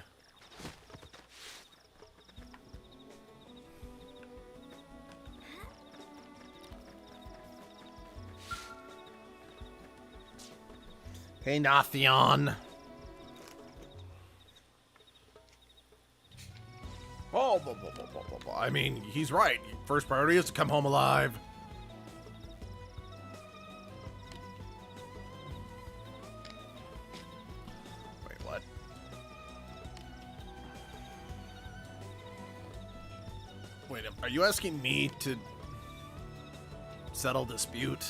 Speaker 1: Hey, Nathion. Oh, I mean, he's right. First priority is to come home alive. Wait, what? Wait, are you asking me to settle dispute?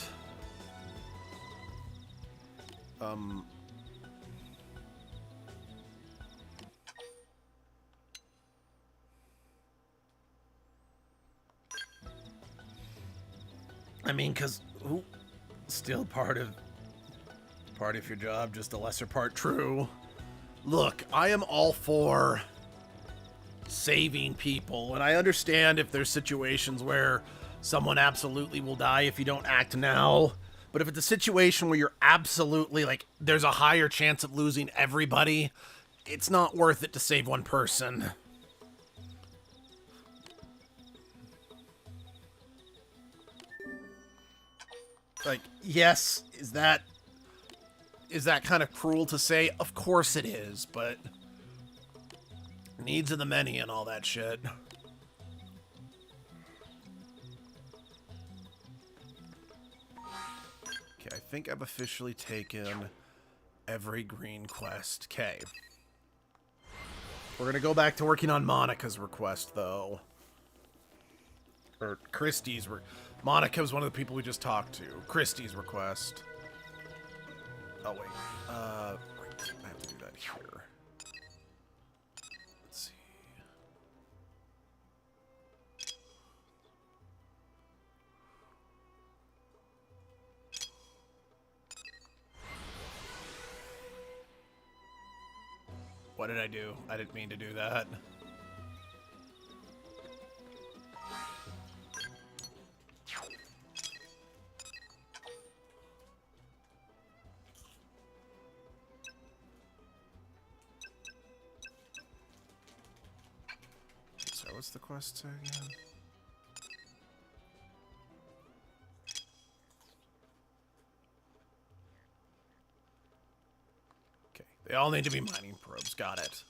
Speaker 1: I mean, cause still part of your job, just a lesser part true. Look, I am all for saving people, and I understand if there's situations where someone absolutely will die if you don't act now. But if it's a situation where you're absolutely, like, there's a higher chance of losing everybody, it's not worth it to save one person. Like, yes, is that kind of cruel to say? Of course it is, but needs of the many and all that shit. Okay, I think I've officially taken every green quest. Okay. We're gonna go back to working on Monica's request, though. Or Christie's. Monica was one of the people we just talked to. Christie's request. Oh, wait. Wait. I have to do that here. Let's see. What did I do? I didn't mean to do that. So what's the quest say again? Okay, they all need to be mining probes. Got it.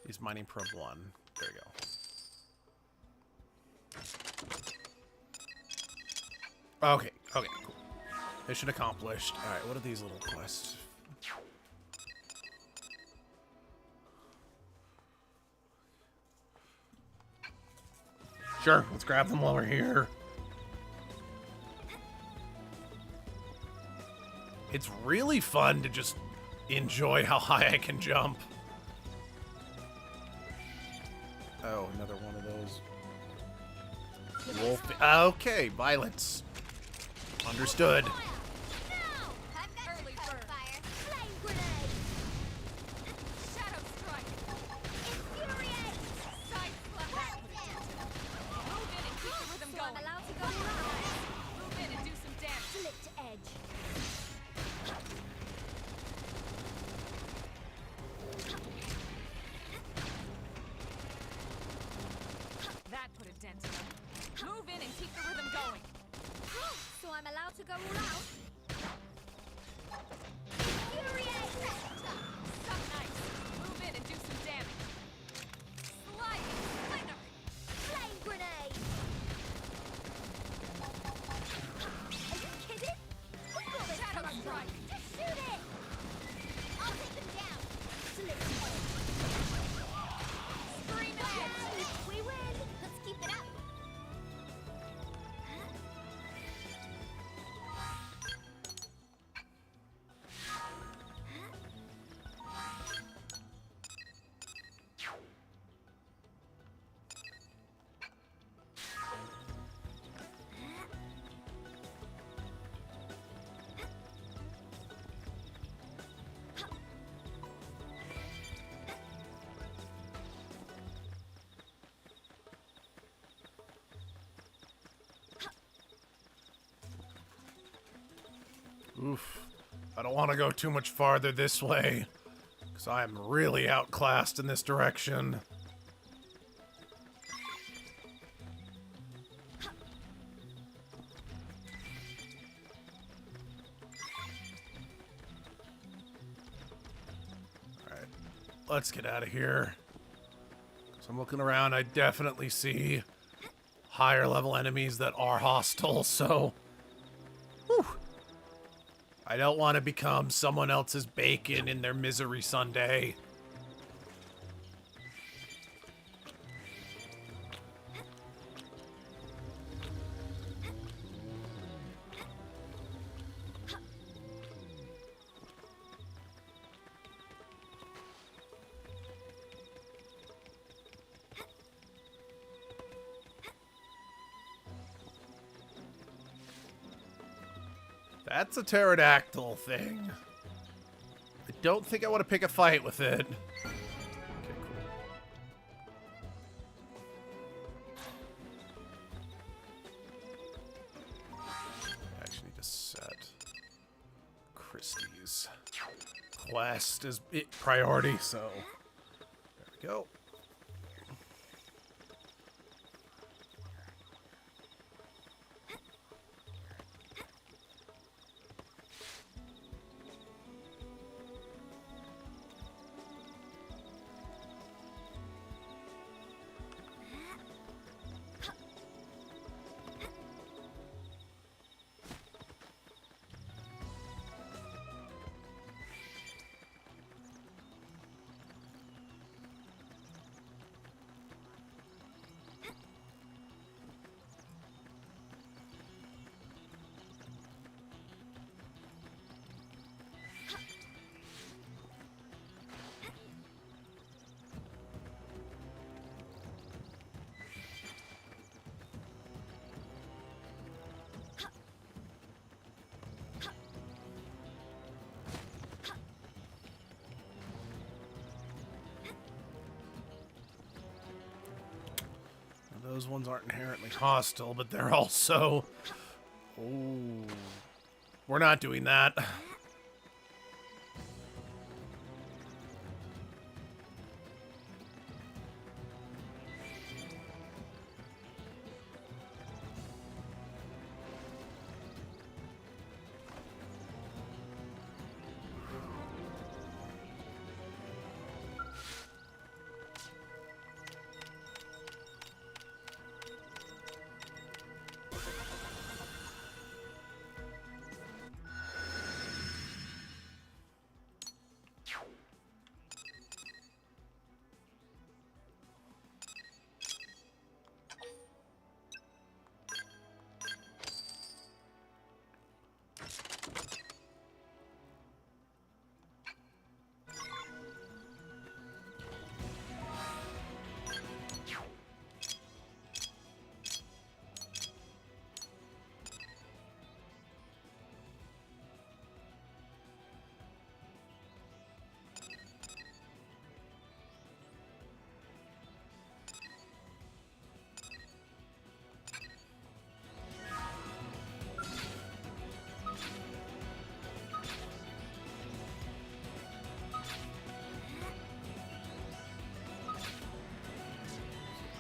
Speaker 1: He's mining probe 1. There you go. Okay, cool. Mission accomplished. Alright, what are these little quests? Sure, let's grab them while we're here. It's really fun to just enjoy how high I can jump. Oh, another one of those. Wolf. Okay, violence. Understood.
Speaker 2: Early bird. Flame grenade!
Speaker 3: Shadow strike.
Speaker 2: Infuriate!
Speaker 3: Side slap. Move in and keep the rhythm
Speaker 2: So I'm
Speaker 3: going.
Speaker 2: allowed to go live.
Speaker 3: Move in and do some damage.
Speaker 2: Flip to edge.
Speaker 3: That put a dent in him. Move in and keep the rhythm going.
Speaker 2: So I'm allowed to go all out? Infuriate!
Speaker 3: Some nice. Move in and do some damage. Sliding slinger.
Speaker 2: Flame grenade! Are you kidding? We got this
Speaker 3: Shadow
Speaker 2: covered.
Speaker 3: strike.
Speaker 2: Just shoot it! I'll take them down. Slip.
Speaker 3: Scream ahead.
Speaker 2: We win! Let's keep it up!
Speaker 1: Oof. I don't want to go too much farther this way, because I am really outclassed in this direction. Alright, let's get out of here. So I'm looking around, I definitely see higher level enemies that are hostile, so... Whew. I don't want to become someone else's bacon in their misery sundae. That's a pterodactyl thing. I don't think I want to pick a fight with it. Okay, cool. I actually need to set Christie's quest as priority, so there we go. Those ones aren't inherently hostile, but they're also... Oh, we're not doing that.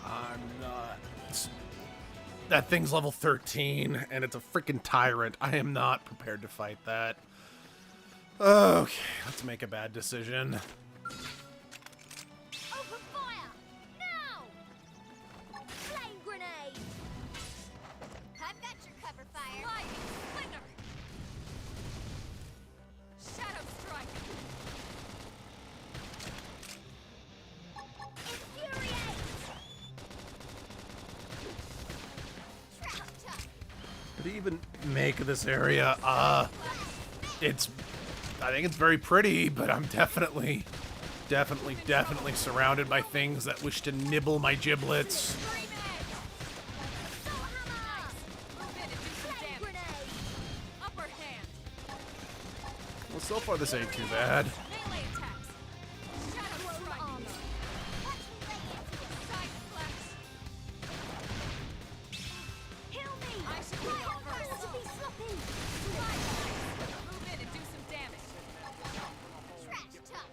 Speaker 1: I'm not That thing's level 13, and it's a freaking tyrant. I am not prepared to fight that. Okay, let's make a bad decision.
Speaker 2: Open fire! Now! Flame grenade! I've got your cover fire.
Speaker 3: Lightning Slinger! Shadow Strike!
Speaker 2: Infuriate! Trap tuck!
Speaker 1: What do you even make of this area? I think it's very pretty, but I'm definitely surrounded by things that wish to nibble my giblets.
Speaker 3: Green Edge!
Speaker 2: Soul hammer!
Speaker 3: Move in and do some
Speaker 2: Flame
Speaker 3: damage.
Speaker 2: grenade!
Speaker 3: Upper hand!
Speaker 1: Well, so far this ain't too bad.
Speaker 3: Melee attacks! Shadow
Speaker 2: Chrome
Speaker 3: Strike!
Speaker 2: armor! Watch me lay into it!
Speaker 3: Side flash!
Speaker 2: Heal me!
Speaker 3: I should be
Speaker 2: My
Speaker 3: up
Speaker 2: armor
Speaker 3: first.
Speaker 2: to be sloppy!
Speaker 3: Side flash! Move in and do some damage.
Speaker 2: Trash tuck!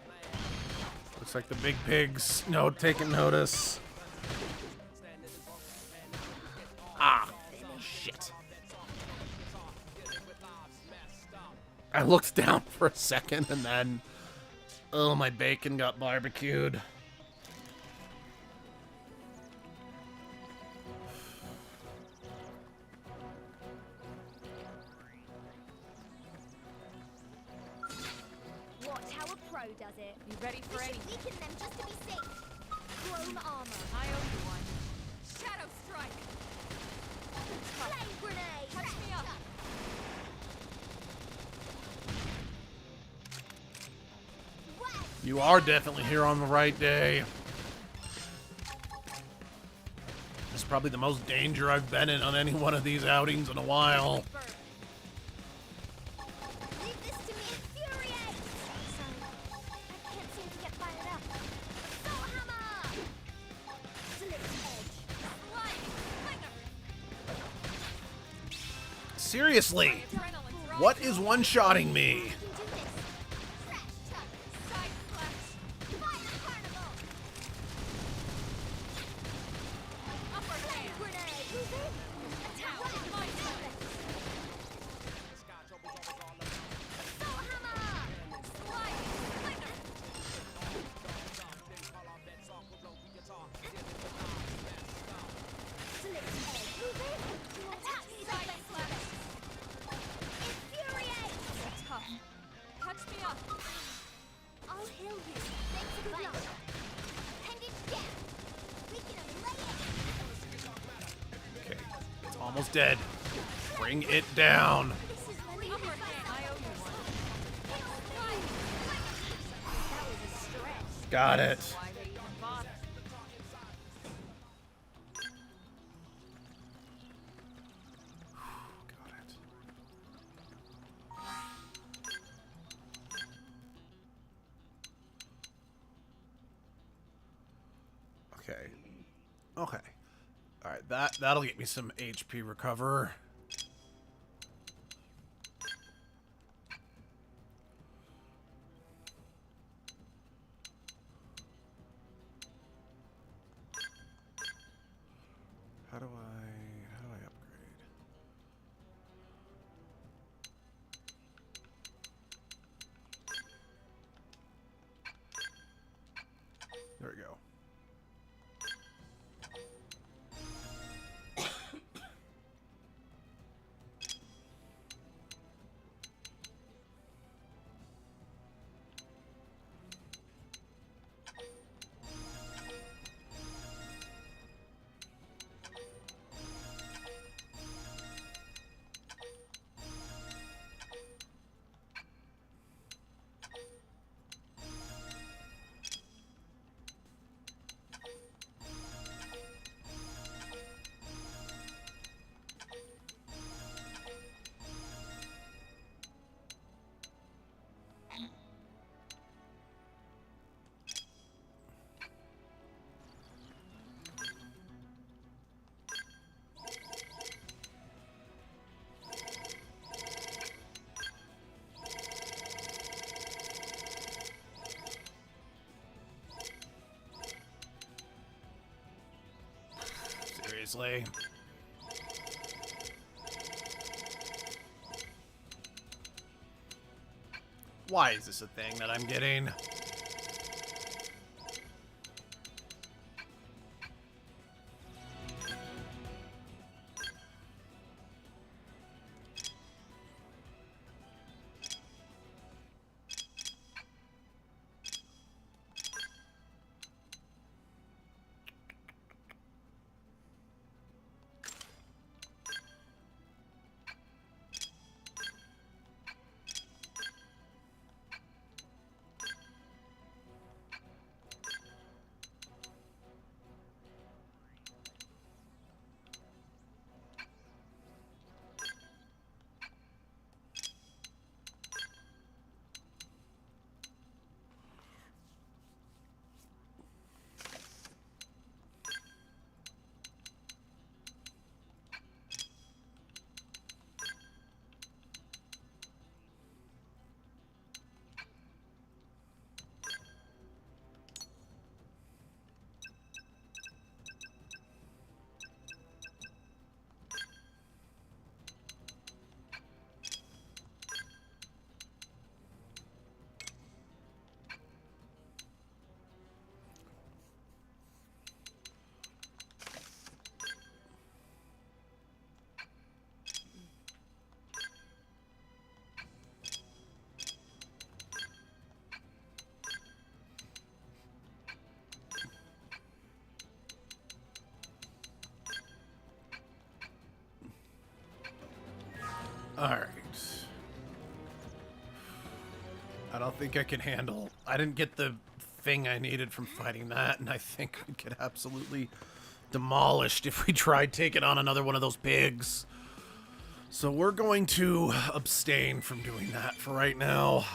Speaker 1: Looks like the big pigs taking notice. Ah, shit. I looked down for a second and then, oh, my bacon got barbecued.
Speaker 2: Watch how a pro does it.
Speaker 3: Be ready for
Speaker 2: We
Speaker 3: any.
Speaker 2: should weaken them just to be safe. Chrome armor.
Speaker 3: I owe you one. Shadow Strike!
Speaker 2: Flame grenade.
Speaker 3: Touch me up.
Speaker 2: Whack.
Speaker 1: You are definitely here on the right day. This is probably the most danger I've been in on any one of these outings in a while.
Speaker 3: Burn.
Speaker 2: Leave this to me. Infuriate. Sorry, I can't seem to get fired up. Soul hammer. Slit edge.
Speaker 3: Lightning Slinger!
Speaker 1: Seriously,
Speaker 3: Adrenaline's rising.
Speaker 1: what is one-shotting me?
Speaker 2: I can do this. Trash tuck.
Speaker 3: Side flash!
Speaker 2: Fire carnival.
Speaker 3: Upper
Speaker 2: Flame
Speaker 3: hand!
Speaker 2: grenade. Move in. Attack.
Speaker 3: Now, my turn!
Speaker 2: Soul hammer.
Speaker 3: Lightning Slinger!
Speaker 2: Slit edge. Move in. Attack.
Speaker 3: Side flash!
Speaker 2: Infuriate.
Speaker 3: Tough. Touch me up!
Speaker 2: I'll heal you. Thanks for good luck. Appendage down. We can lay it.
Speaker 1: Okay, it's almost dead. Bring it down.
Speaker 2: This is really
Speaker 3: Upper hand! I owe you one.
Speaker 2: That was a stretch.
Speaker 1: Got it.
Speaker 3: Why they even bother?
Speaker 1: Got it. Okay. Okay. All right, that'll get me some HP recover. How do I upgrade? There we go. Seriously. Why is this a thing that I'm getting? Alright. I don't think I can handle... I didn't get the thing I needed from fighting that, and I think we'd get absolutely demolished if we tried taking on another one of those pigs. So we're going to abstain from doing that for right now.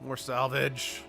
Speaker 1: More salvage.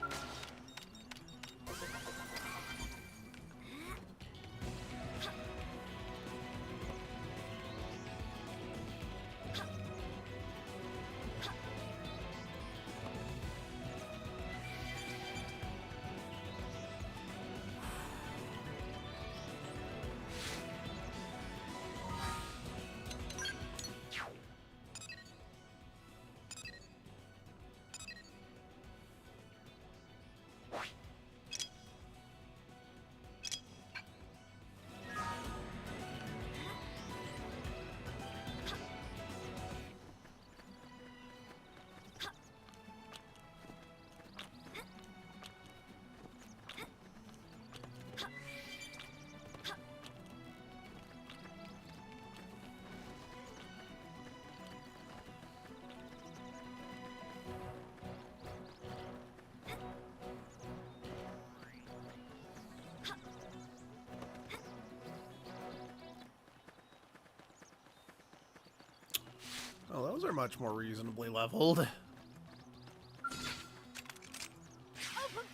Speaker 1: Oh, those are much more reasonably leveled.
Speaker 2: Open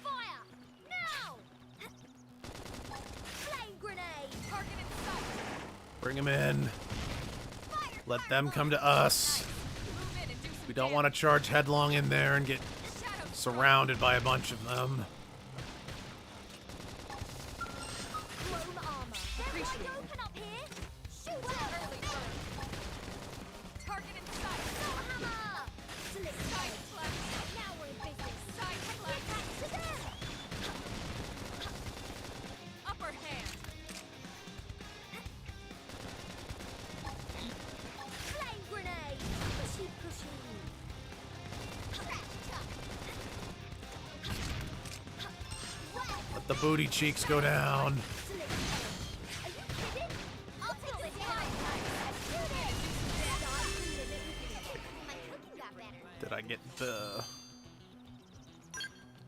Speaker 2: fire! Now! Flame grenade! Target in sight!
Speaker 1: Bring them in.
Speaker 2: Fire!
Speaker 1: Let them come to us.
Speaker 3: Move in and do some
Speaker 1: We don't want to charge headlong in there and get
Speaker 3: shadow
Speaker 1: surrounded by a bunch of them.
Speaker 2: Clone armor! They're wide open up here! Shoot
Speaker 3: early
Speaker 2: them!
Speaker 3: bird. Target in sight.
Speaker 2: Soul hammer!
Speaker 3: Side slash.
Speaker 2: Now we're in business!
Speaker 3: Side slash.
Speaker 2: To them!
Speaker 3: Upper hand.
Speaker 2: Flame grenade! Pushy, pushy!
Speaker 1: Let the booty cheeks go down.
Speaker 2: Are you kidding? I'll take this fire! Shoot it! My cooking got better.
Speaker 1: Did I get the...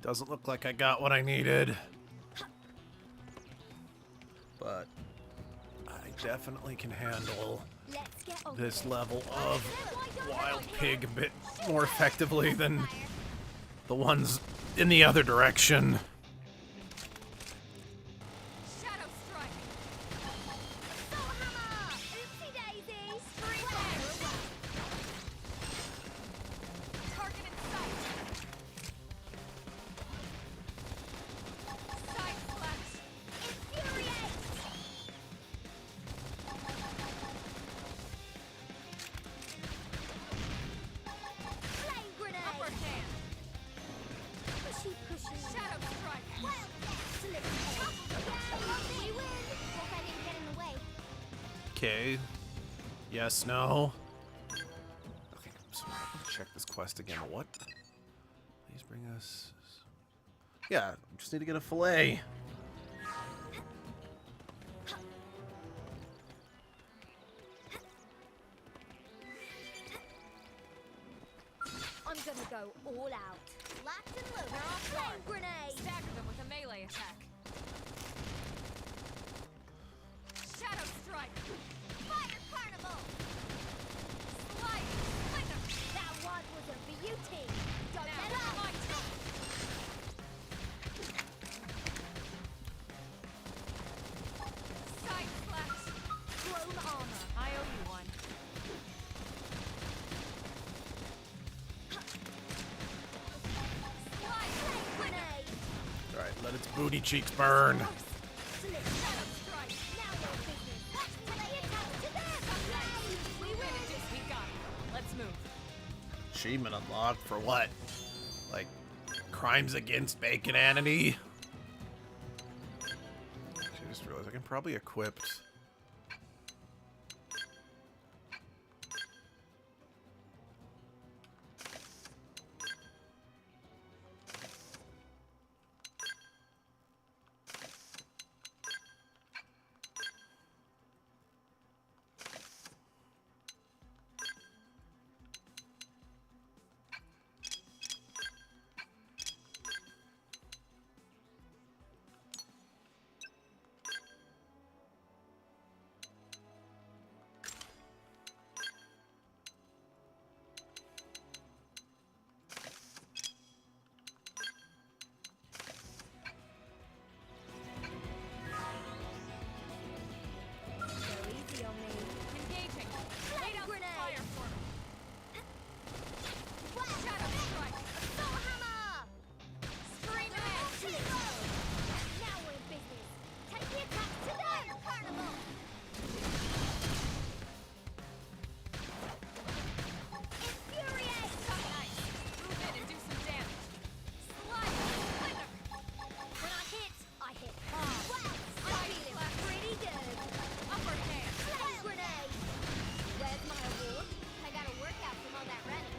Speaker 1: Doesn't look like I got what I needed. But I definitely can handle
Speaker 2: Let's get over
Speaker 1: this
Speaker 2: it.
Speaker 1: level of wild pig a bit more effectively than the ones in the other direction.
Speaker 3: Shadow strike.
Speaker 2: Soul hammer! Oopsie daisy! Scream
Speaker 3: Target in sight. Side slash.
Speaker 1: Okay. Yes, no. Okay, so let's check this quest again. What? Please bring us... Yeah, just need to get a fillet.
Speaker 2: I'm gonna go all out. Locked and loaded.
Speaker 3: They're off
Speaker 2: Flame
Speaker 3: guard.
Speaker 2: grenade.
Speaker 3: Stagger them with a melee attack. Shadow strike.
Speaker 2: Fire carnival.
Speaker 3: Slide. Flicker.
Speaker 2: That one was a beauty. Don't
Speaker 3: Now,
Speaker 2: let up.
Speaker 3: light. Side slash.
Speaker 2: Chrome armor.
Speaker 3: I owe you one. Slide.
Speaker 2: Flame grenade.
Speaker 1: Alright, let its booty cheeks burn.
Speaker 2: Slip.
Speaker 3: Shadow strike.
Speaker 2: Now your business. Let's play it out to them.
Speaker 3: We win it. We got it. Let's move.
Speaker 1: Achievement unlocked for what? Like, crimes against baconanity? I just realized I can probably equip...
Speaker 2: Easy on me.
Speaker 3: Engaging. Lay down
Speaker 2: grenade.
Speaker 3: fire for me.
Speaker 2: Flash.
Speaker 3: Shadow strike.
Speaker 2: Soul hammer.
Speaker 3: Scream ahead.
Speaker 2: Now we're in business. Take the attack to them. Carnival. Infuriate.
Speaker 3: Suck ice. Move in and do some damage. Slide. Flicker.
Speaker 2: When I hit hard. Well, I'm feeling pretty good.
Speaker 3: Upper hand.
Speaker 2: Flame grenade. Where's my award? I got a workout from all that running.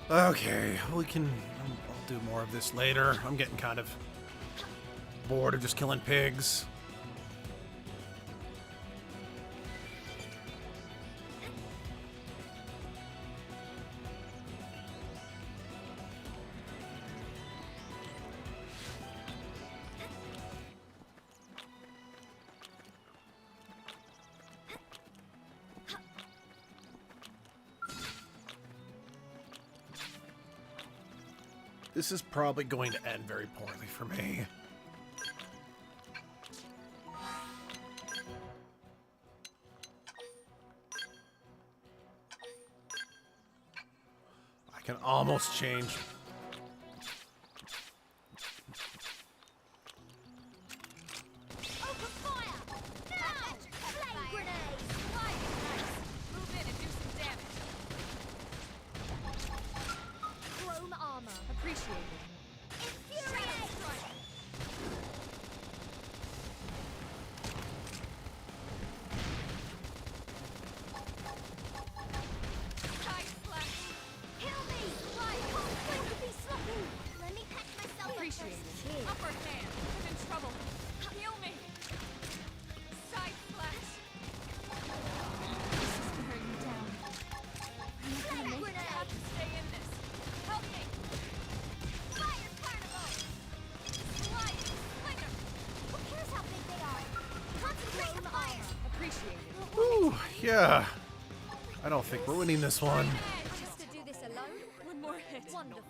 Speaker 1: Okay, we can... I'll do more of this later. I'm getting kind of bored of just killing pigs. This is probably going to end very poorly for me. I can almost change.
Speaker 2: Open fire. Now. Flame grenade.
Speaker 3: Slide. Nice. Move in and do some damage.
Speaker 2: Chrome armor.
Speaker 3: Appreciated.
Speaker 2: Infuriate.
Speaker 3: Strike. Side slash.
Speaker 2: Kill me. I can't wait to be sloppy. Let me patch myself up
Speaker 3: Appreciated.
Speaker 2: first. Cheers.
Speaker 3: Upper hand. I'm in trouble. Heal me. Side slash. This is wearing me down.
Speaker 2: Flame
Speaker 3: I
Speaker 2: grenade.
Speaker 3: have to stay in this. Help me.
Speaker 2: Fire carnival.
Speaker 3: Slide. Flicker.
Speaker 2: Who cares how big they are? Concentrate the fire.
Speaker 3: Appreciated.
Speaker 1: Ooh, yeah. I don't think we're winning this one.
Speaker 2: Just to do this alone?
Speaker 3: One more hit.
Speaker 2: Wonderful.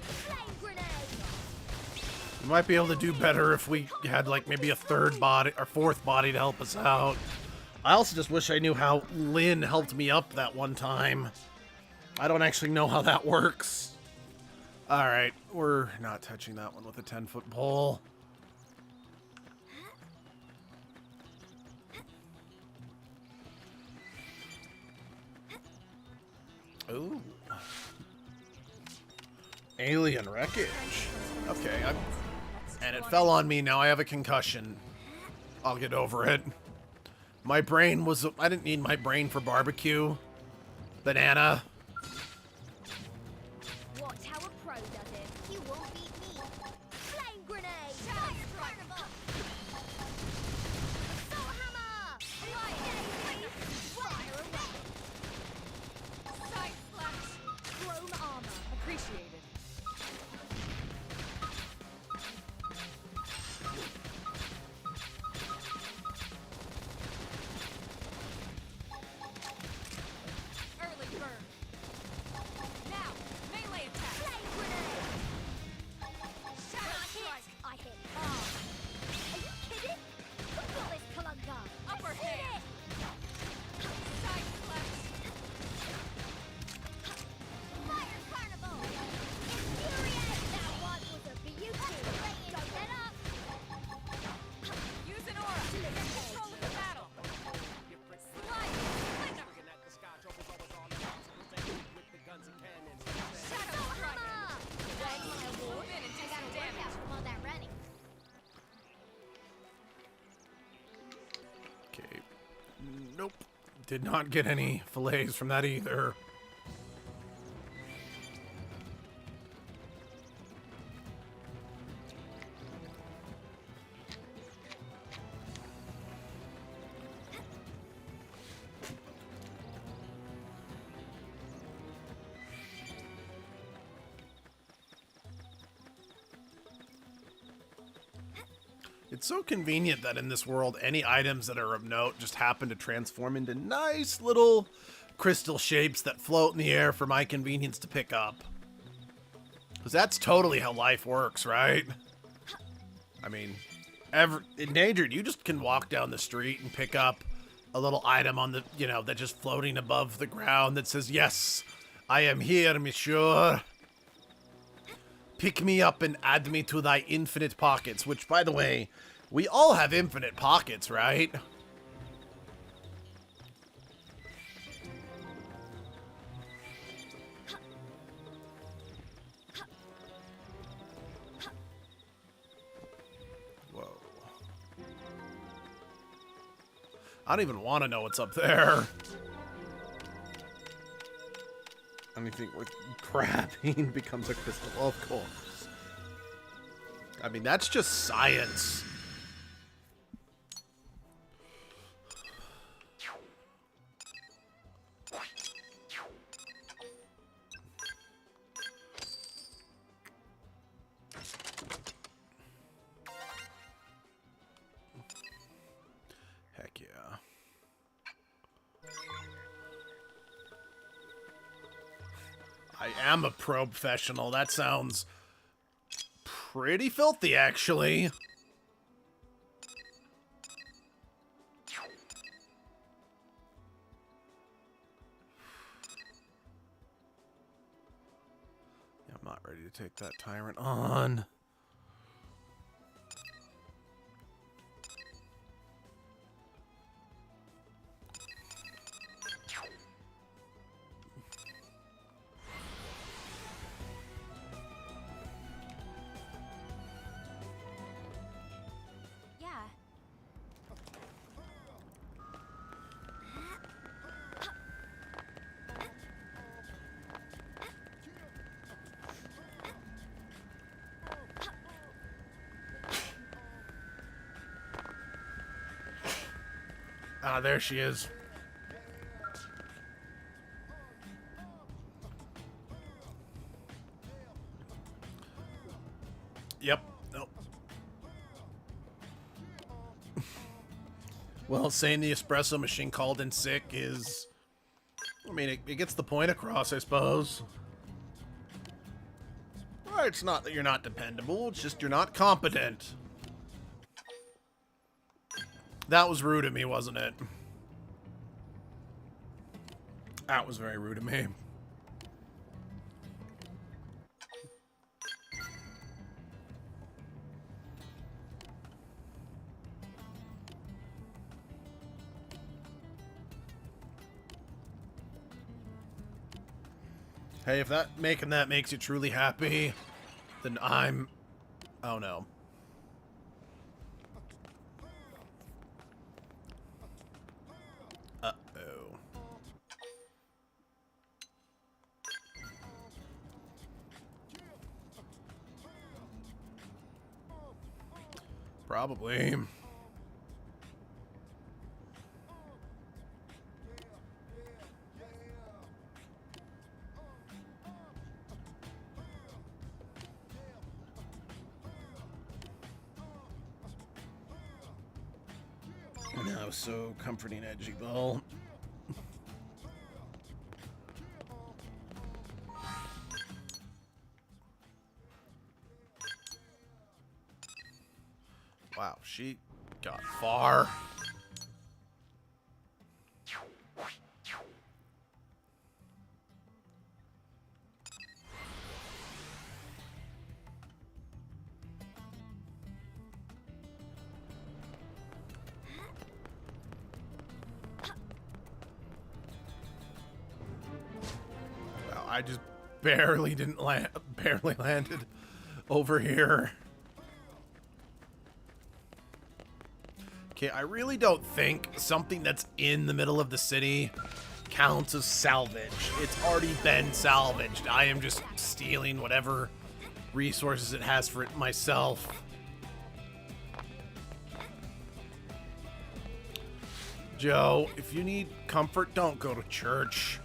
Speaker 2: Flame grenade.
Speaker 1: We might be able to do better if we had like maybe a third body or fourth body to help us out. I also just wish I knew how Lynn helped me up that one time. I don't actually know how that works. Alright, we're not touching that one with a 10-foot pole. Ooh. Alien wreckage. Okay, and it fell on me. Now I have a concussion. I'll get over it. My brain was... I didn't need my brain for barbecue. Banana.
Speaker 2: Watch how a pro does it. You won't beat me. Flame grenade! Fire carnival! Assault hammer! Lightning! Fire away! Side slash! Chrome armor.
Speaker 3: Appreciated. Early burn. Now, melee attack.
Speaker 2: Flame grenade!
Speaker 3: Shadow strike.
Speaker 2: I hit hard. Are you kidding? Look at this clunker!
Speaker 3: Upper
Speaker 2: Hit
Speaker 3: hand.
Speaker 2: it!
Speaker 3: Side slash.
Speaker 2: Fire carnival! Infuriate! That one was a beauty! Don't let up!
Speaker 3: Use an aura. Get control of the battle. Slide. Flicker. Shadow strike.
Speaker 2: Where's my award?
Speaker 3: Move in and do
Speaker 2: I got
Speaker 3: some
Speaker 2: a
Speaker 3: damage.
Speaker 2: workout from all that running.
Speaker 1: Okay. Nope. Did not get any fillets from that either. It's so convenient that in this world, any items that are of note just happen to transform into nice little crystal shapes that float in the air for my convenience to pick up. Because that's totally how life works, right? I mean, endangered, you just can walk down the street and pick up a little item on the, you know, that's just floating above the ground that says, yes, I am here, monsieur. Pick me up and add me to thy infinite pockets, which, by the way, we all have infinite pockets, right? Whoa. I don't even want to know what's up there. Anything with grabbing becomes a crystal, of course. I mean, that's just science. Heck yeah. I am a pro professional. That sounds pretty filthy, actually. Yeah, I'm not ready to take that tyrant on.
Speaker 2: Yeah.
Speaker 1: Ah, there she is. Yep. Nope. Well, saying the espresso machine called in sick is... I mean, it gets the point across, I suppose. Well, it's not that you're not dependable, it's just you're not competent. That was rude of me, wasn't it? That was very rude of me. Hey, if making that makes you truly happy, then I'm... Oh, no. Uh-oh. Probably. That was so comforting, Edgy Ball. Wow, she got far. Wow, I just barely didn't land, barely landed over here. Okay, I really don't think something that's in the middle of the city counts as salvage. It's already been salvaged. I am just stealing whatever resources it has for it myself. Joe, if you need comfort, don't go to church.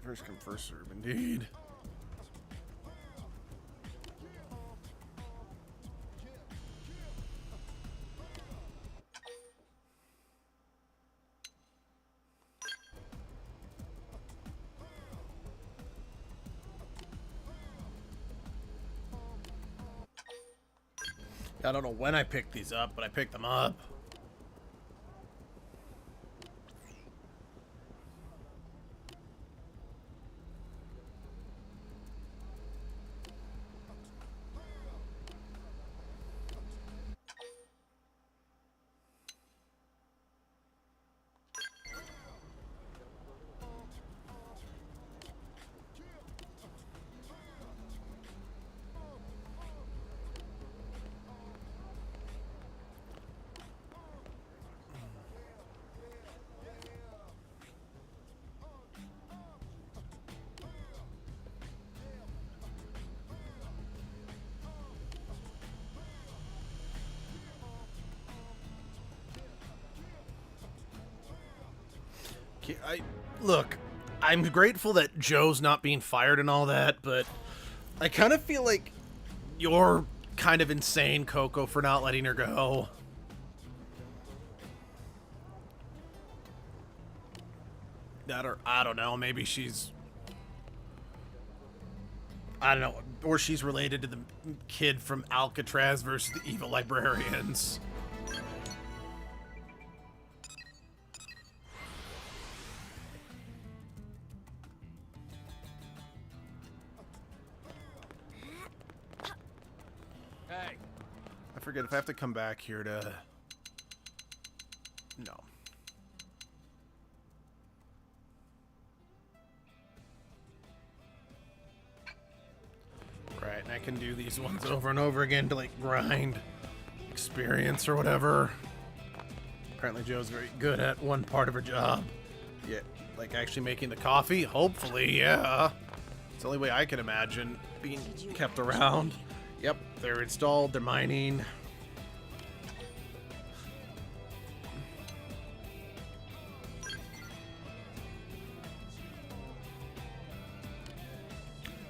Speaker 1: First come, first serve, indeed. I don't know when I picked these up, but I picked them up. Look, I'm grateful that Joe's not being fired and all that, but I kind of feel like you're kind of insane, Coco, for not letting her go. That, or I don't know, maybe she's... I don't know, or she's related to the kid from Alcatraz versus the evil librarians. I forget if I have to come back here to... No. Right, and I can do these ones over and over again to, like, grind experience or whatever. Apparently Joe's very good at one part of her job. Yeah, like actually making the coffee? Hopefully, yeah. It's the only way I can imagine being kept around. Yep, they're installed, they're mining.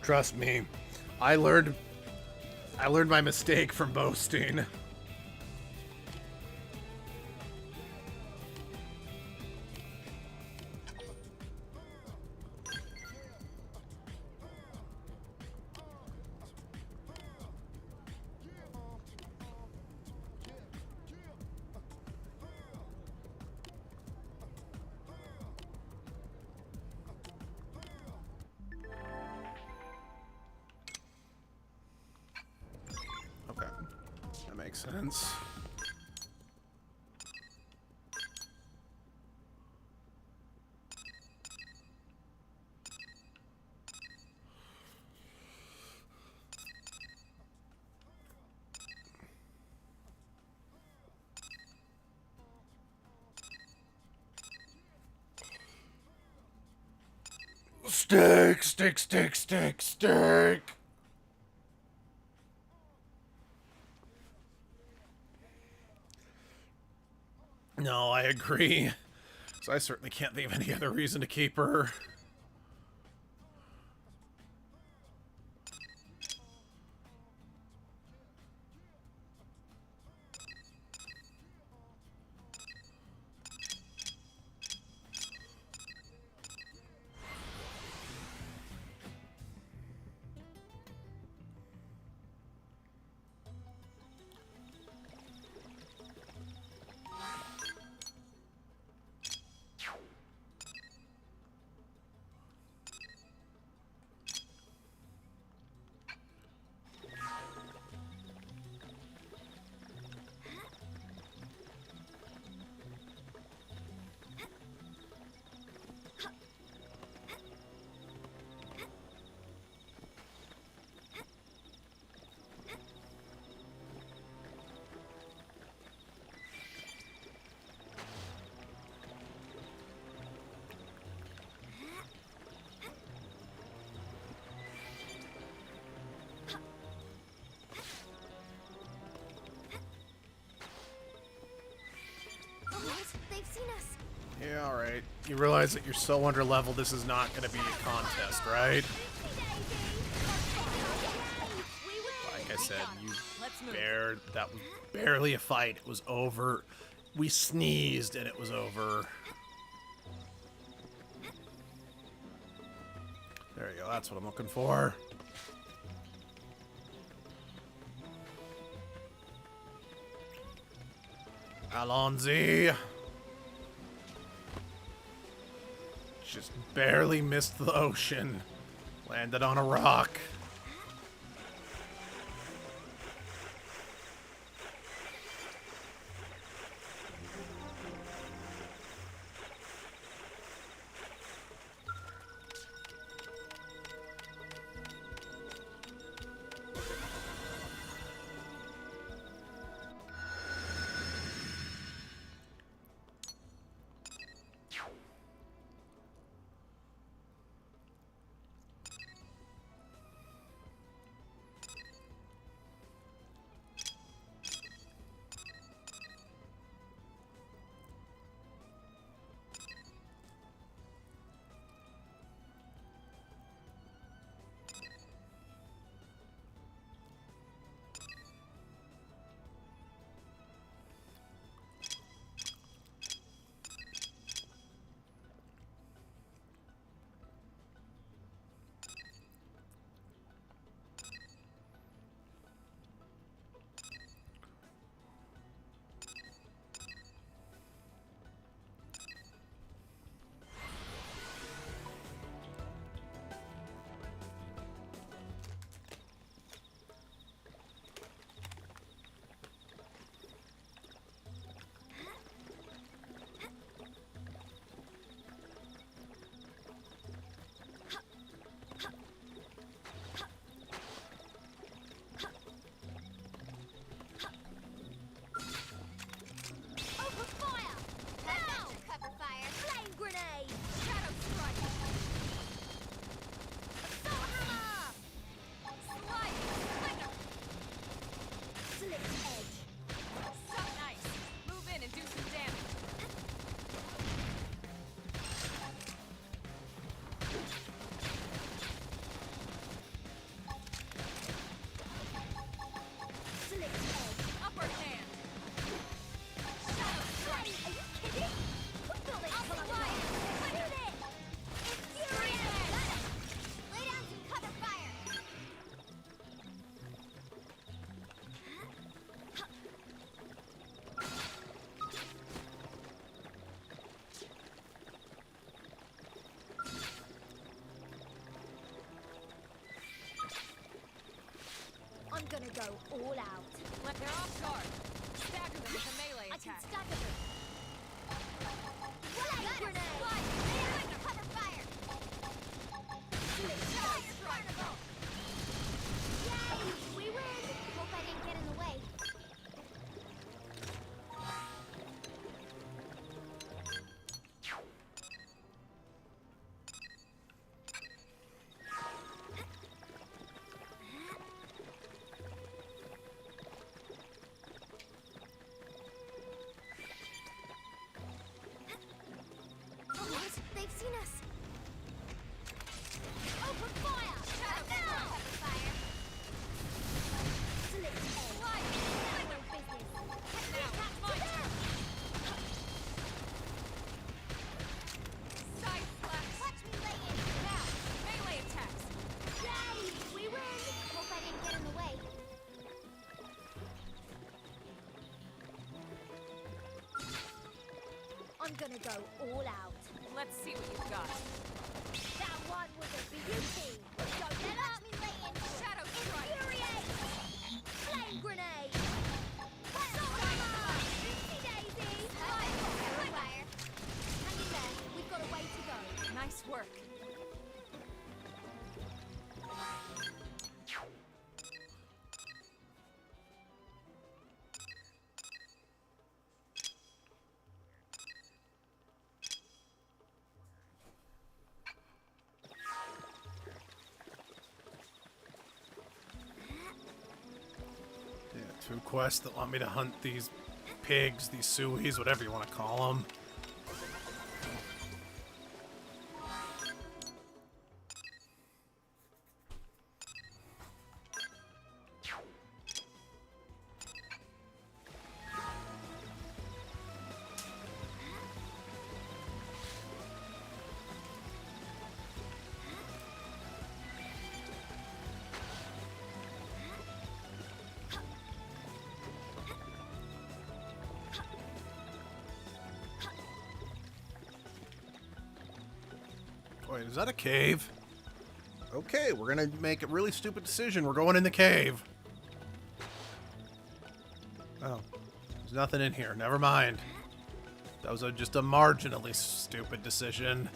Speaker 1: Trust me, I learned my mistake from boasting. makes sense. Steak, steak, steak, steak, steak. No, I agree. So I certainly can't think of any other reason to keep her.
Speaker 2: They've seen us.
Speaker 1: Yeah, alright. You realize that you're so under level, this is not going to be a contest, right? Like I said, that was barely a fight. It was over. We sneezed and it was over. There you go, that's what I'm looking for. Alonzi. Just barely missed the ocean. Landed on a rock.
Speaker 2: I'm gonna go all out.
Speaker 3: Let they're off guard. Stagger them with a melee
Speaker 2: I can
Speaker 3: attack.
Speaker 2: stagger them. Flag grenade! Cover fire! Fire carnival! Yay! We win! Hope I didn't get in the way. What? They've seen us. Open fire! Now! Cover fire. Slip edge. Right. No business.
Speaker 3: Now, my turn. Side slash.
Speaker 2: Watch me lay in.
Speaker 3: Now, melee attacks.
Speaker 2: Yay! We win! Hope I didn't get in the way. I'm gonna go all out.
Speaker 3: Let's see what you've got.
Speaker 2: That one was a beauty. Don't let up. Me lay in.
Speaker 3: Shadow strike.
Speaker 2: Infuriate! Flame grenade! Oopsie daisy! Fire! Hang in there. We've got a way to go.
Speaker 3: Nice work.
Speaker 1: Yeah, 2 quests that want me to hunt these pigs, these suis, whatever you want to call them. Wait, is that a cave? Okay, we're gonna make a really stupid decision. We're going in the cave. Oh, there's nothing in here. Never mind. That was just a marginally stupid decision.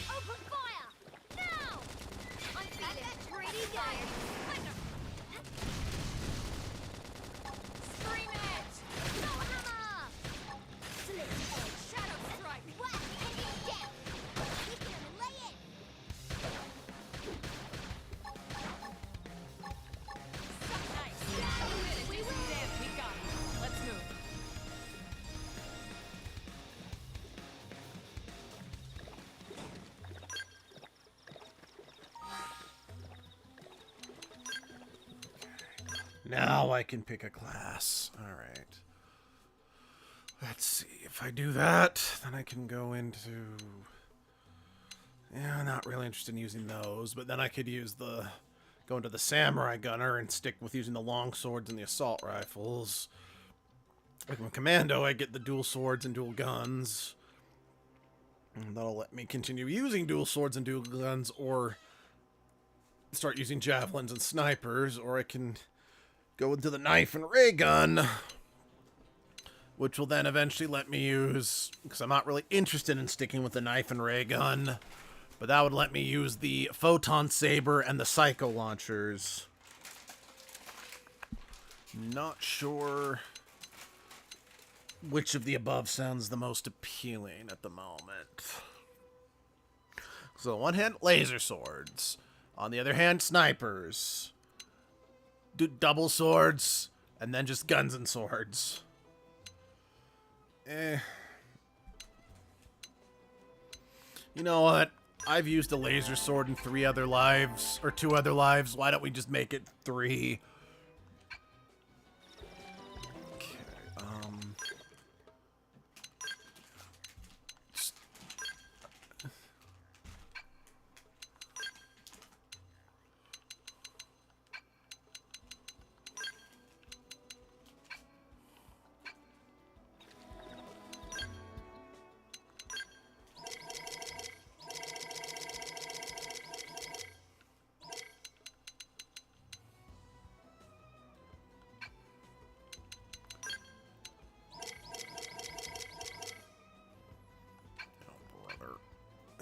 Speaker 2: Open fire! Now! I'm feeling pretty tired.
Speaker 3: Scream edge.
Speaker 2: No hammer! Slip edge.
Speaker 3: Shadow strike.
Speaker 2: Whack and it's death. Hit them and lay in.
Speaker 3: Nice. We win. Damn, we got it. Let's move.
Speaker 1: Now I can pick a class. Alright. Let's see. If I do that, then I can go into... Yeah, not really interested in using those, but then I could use the... Go into the samurai gunner and stick with using the long swords and the assault rifles. Like with Commando, I get the dual swords and dual guns. And that'll let me continue using dual swords and dual guns, or start using javelins and snipers, or I can go into the knife and ray gun, which will then eventually let me use, because I'm not really interested in sticking with the knife and ray gun, but that would let me use the photon saber and the psycho launchers. Not sure which of the above sounds the most appealing at the moment. So on one hand, laser swords. On the other hand, snipers. Do double swords, and then just guns and swords. You know what? I've used a laser sword in 2 other lives. Why don't we just make it 3? Okay,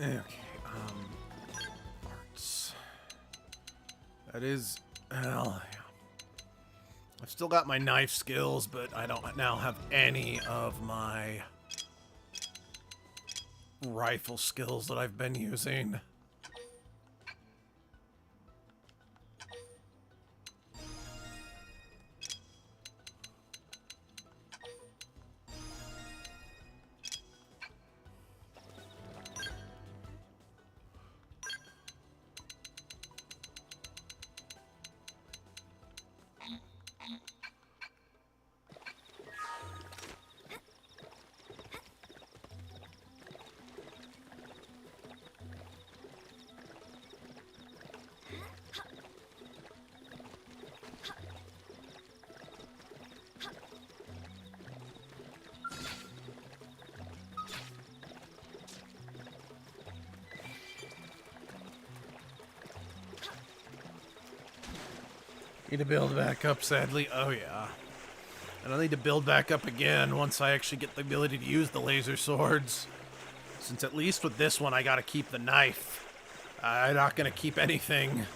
Speaker 1: Okay, arts. That is, well, yeah. I've still got my knife skills, but I don't now have any of my rifle skills that I've been using. Need to build back up, sadly. Oh, yeah. And I'll need to build back up again once I actually get the ability to use the laser swords. Since at least with this one, I gotta keep the knife. I'm not gonna keep anything.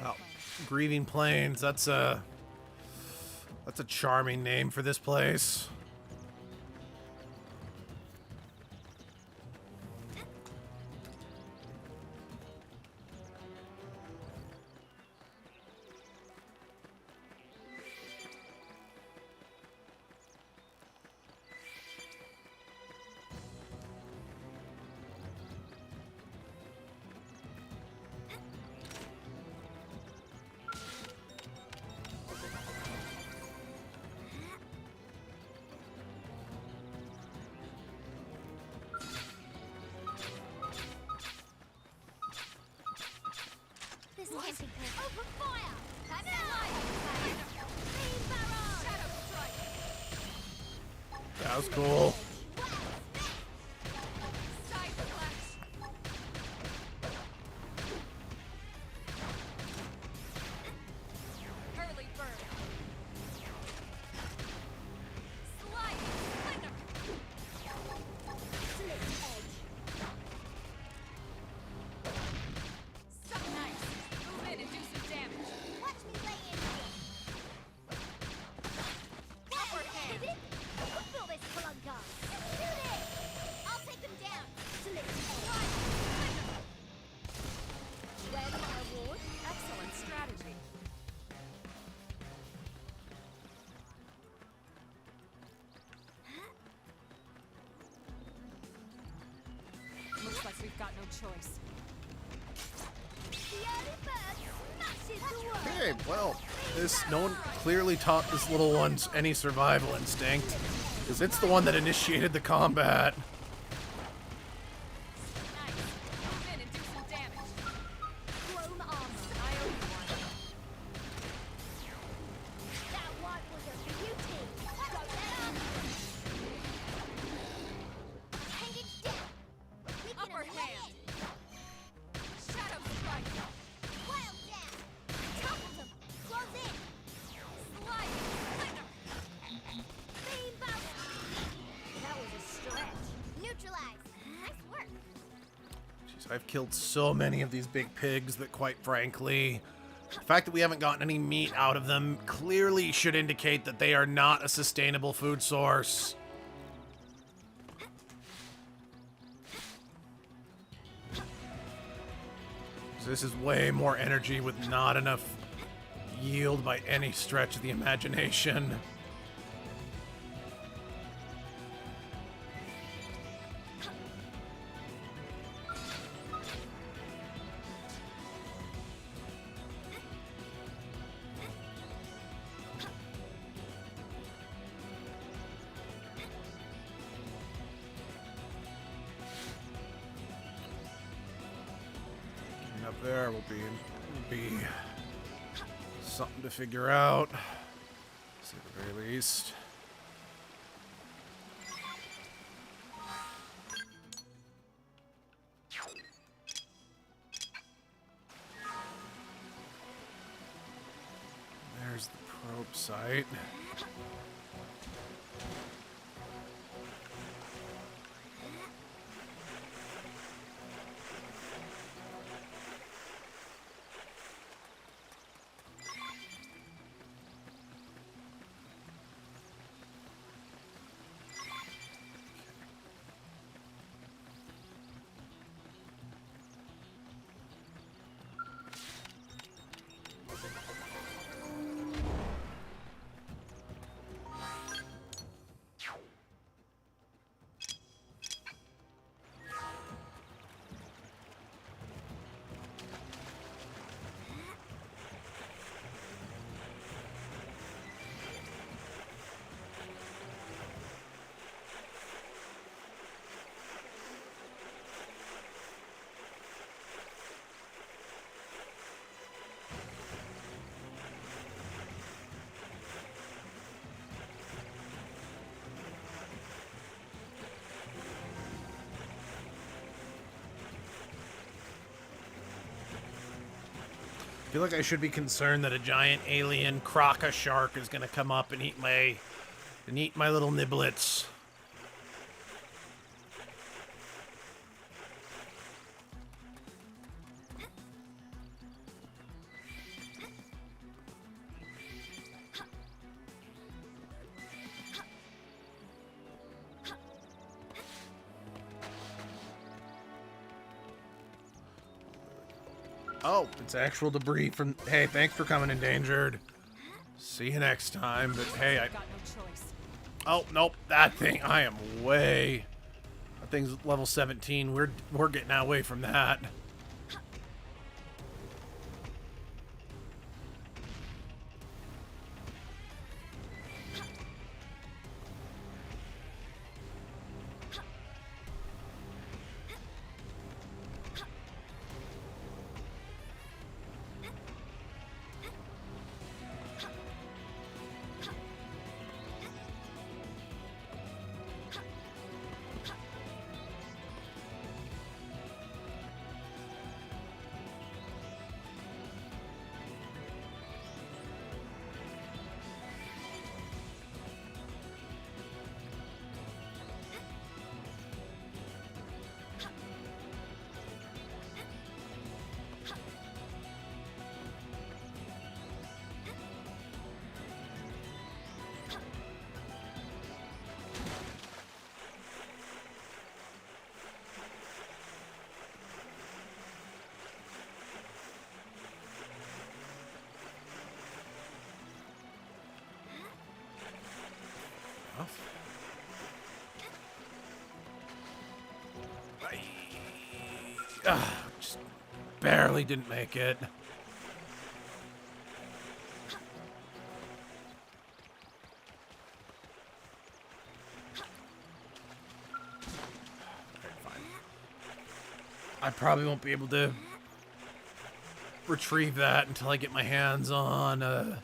Speaker 1: Oh, Grieving Plains. That's a charming name for this place. That was cool.
Speaker 3: We've got no choice.
Speaker 1: Okay, well, no one clearly taught this little one's any survival instinct, because it's the one that initiated the combat. I've killed so many of these big pigs that, quite frankly, the fact that we haven't gotten any meat out of them clearly should indicate that they are not a sustainable food source. This is way more energy with not enough yield by any stretch of the imagination. Up there will be something to figure out. At the very least. There's the probe site. I feel like I should be concerned that a giant alien croca shark is gonna come up and eat my little niblets. Oh, it's actual debris from... Hey, thanks for coming, Endangered. See you next time, but hey,
Speaker 3: Got no choice.
Speaker 1: Oh, nope, that thing, I am way... That thing's level 17, we're getting away from that. Just barely didn't make it. Okay, fine. I probably won't be able to retrieve that until I get my hands on oh.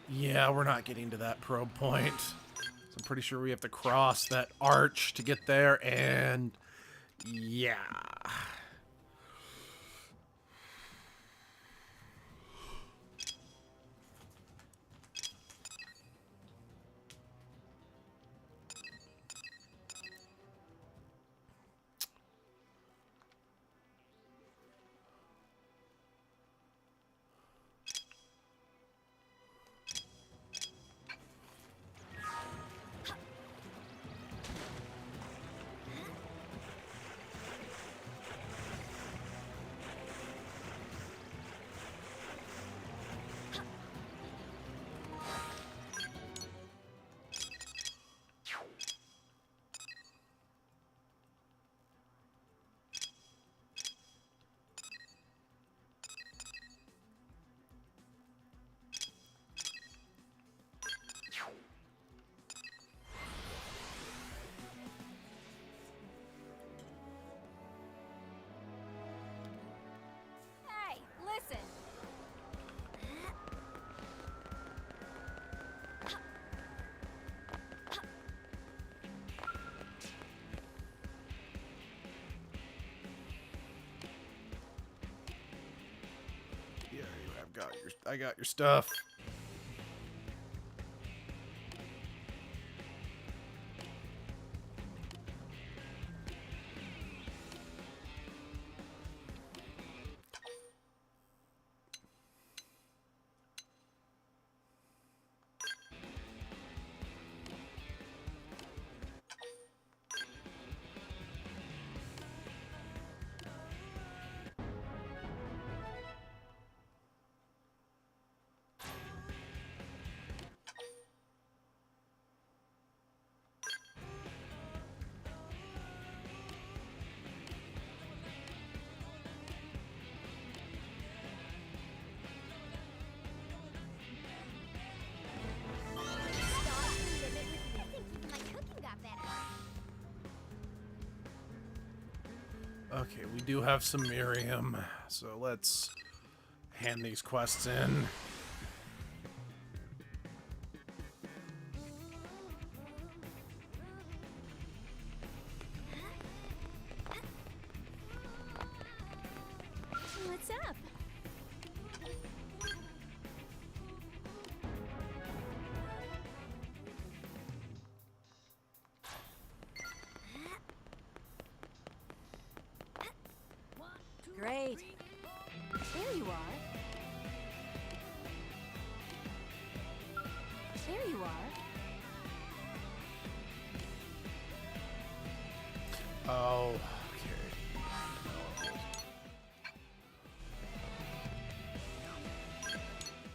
Speaker 1: Yeah, we're not getting to that probe point. So I'm pretty sure we have to cross that arch to get there, and yeah. I got your stuff. Okay, we do have some Miriam, so let's hand these quests in.
Speaker 2: What's up?
Speaker 3: Great. There you are. There you are.
Speaker 1: Oh, okay.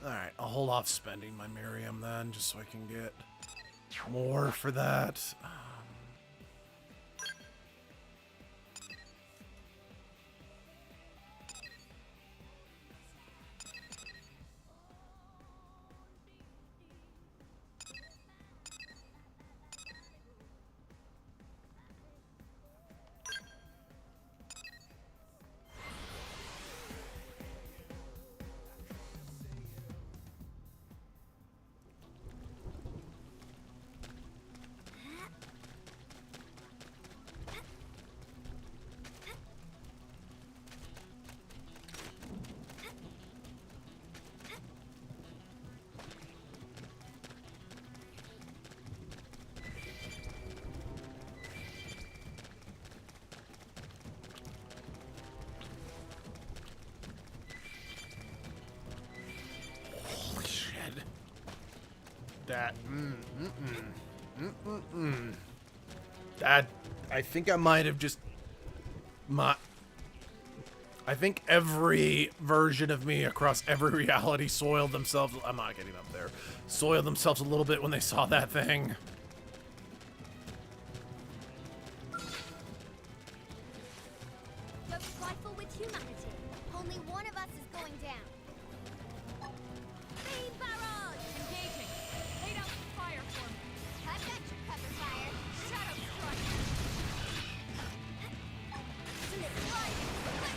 Speaker 1: Alright, I'll hold off spending my Miriam then, just so I can get more for that. That, that, I think I might have just, I think every version of me across every reality soiled themselves, I'm not getting up there, soiled themselves a little bit when they saw that thing.
Speaker 2: Just trifle with humanity. Only one of us is going down. Beam barrage!
Speaker 3: Engaging. Laid out some fire for me.
Speaker 2: I've got your cover fire.
Speaker 3: Shadow strike.
Speaker 2: Right.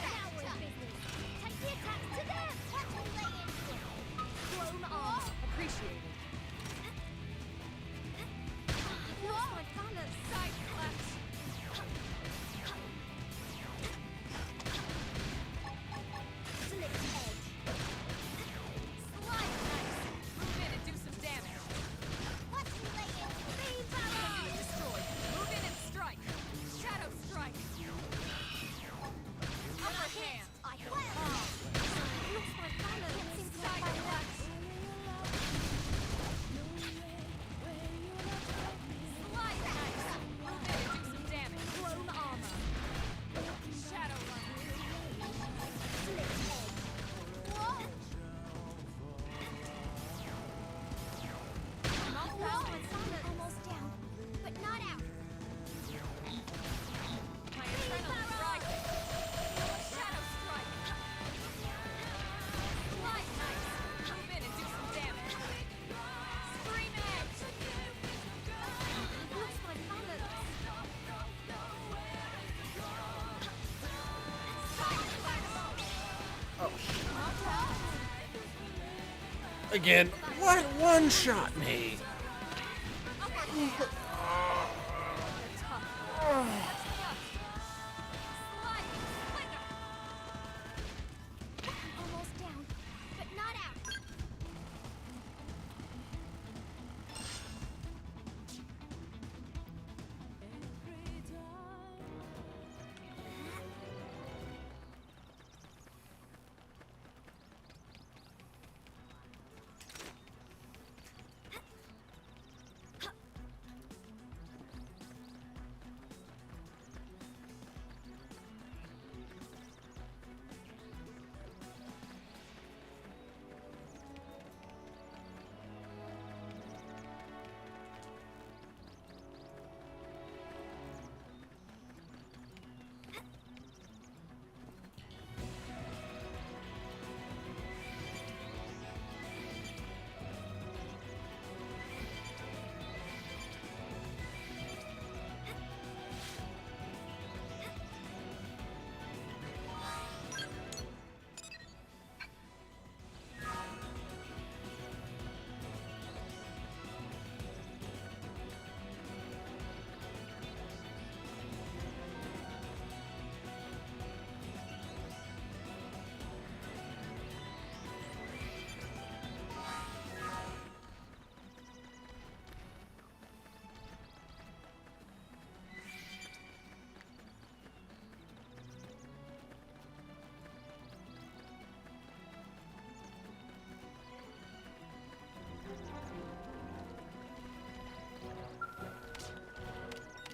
Speaker 2: Now we're in business. Take the attacks to them. Watch them lay into it. Clone arm.
Speaker 3: Appreciated.
Speaker 2: Lost my balance.
Speaker 3: Side clutch.
Speaker 2: Slip edge.
Speaker 3: Slide knife. Move in and do some damage.
Speaker 2: Watch them lay into it. Beam
Speaker 3: Enemy
Speaker 2: barrage!
Speaker 3: destroyed. Move in and strike. Shadow strike. Upper hand.
Speaker 2: I lost my balance.
Speaker 3: Side clutch. Slide knife. Move in and do some damage.
Speaker 2: Clone armor.
Speaker 3: Shadow run.
Speaker 2: Slip edge. Whoa! Almost down, but not out.
Speaker 3: My adrenaline's rising. Shadow strike. Slide knife. Move in and do some damage. Scream edge.
Speaker 2: Lost my balance.
Speaker 3: Side clutch.
Speaker 1: Oh, again, what one-shot me?
Speaker 3: Upper hand. Tough. That's tough. Slide slinger.
Speaker 2: Almost down, but not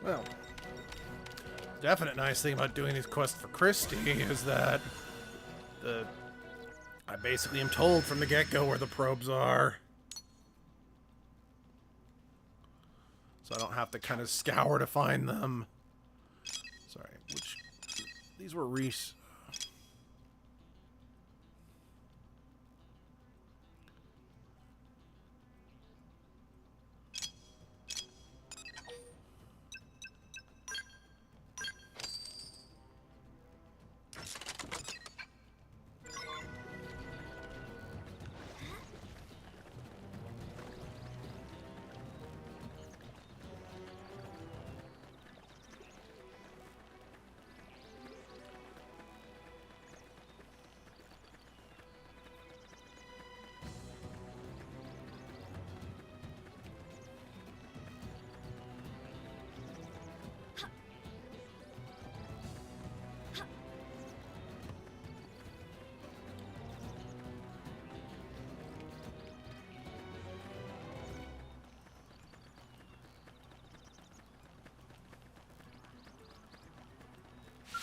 Speaker 1: Well, definite nice thing about doing these quests for Christie is that I basically am told from the get-go where the probes are. So I don't have to kind of scour to find them. Sorry, these were Reese.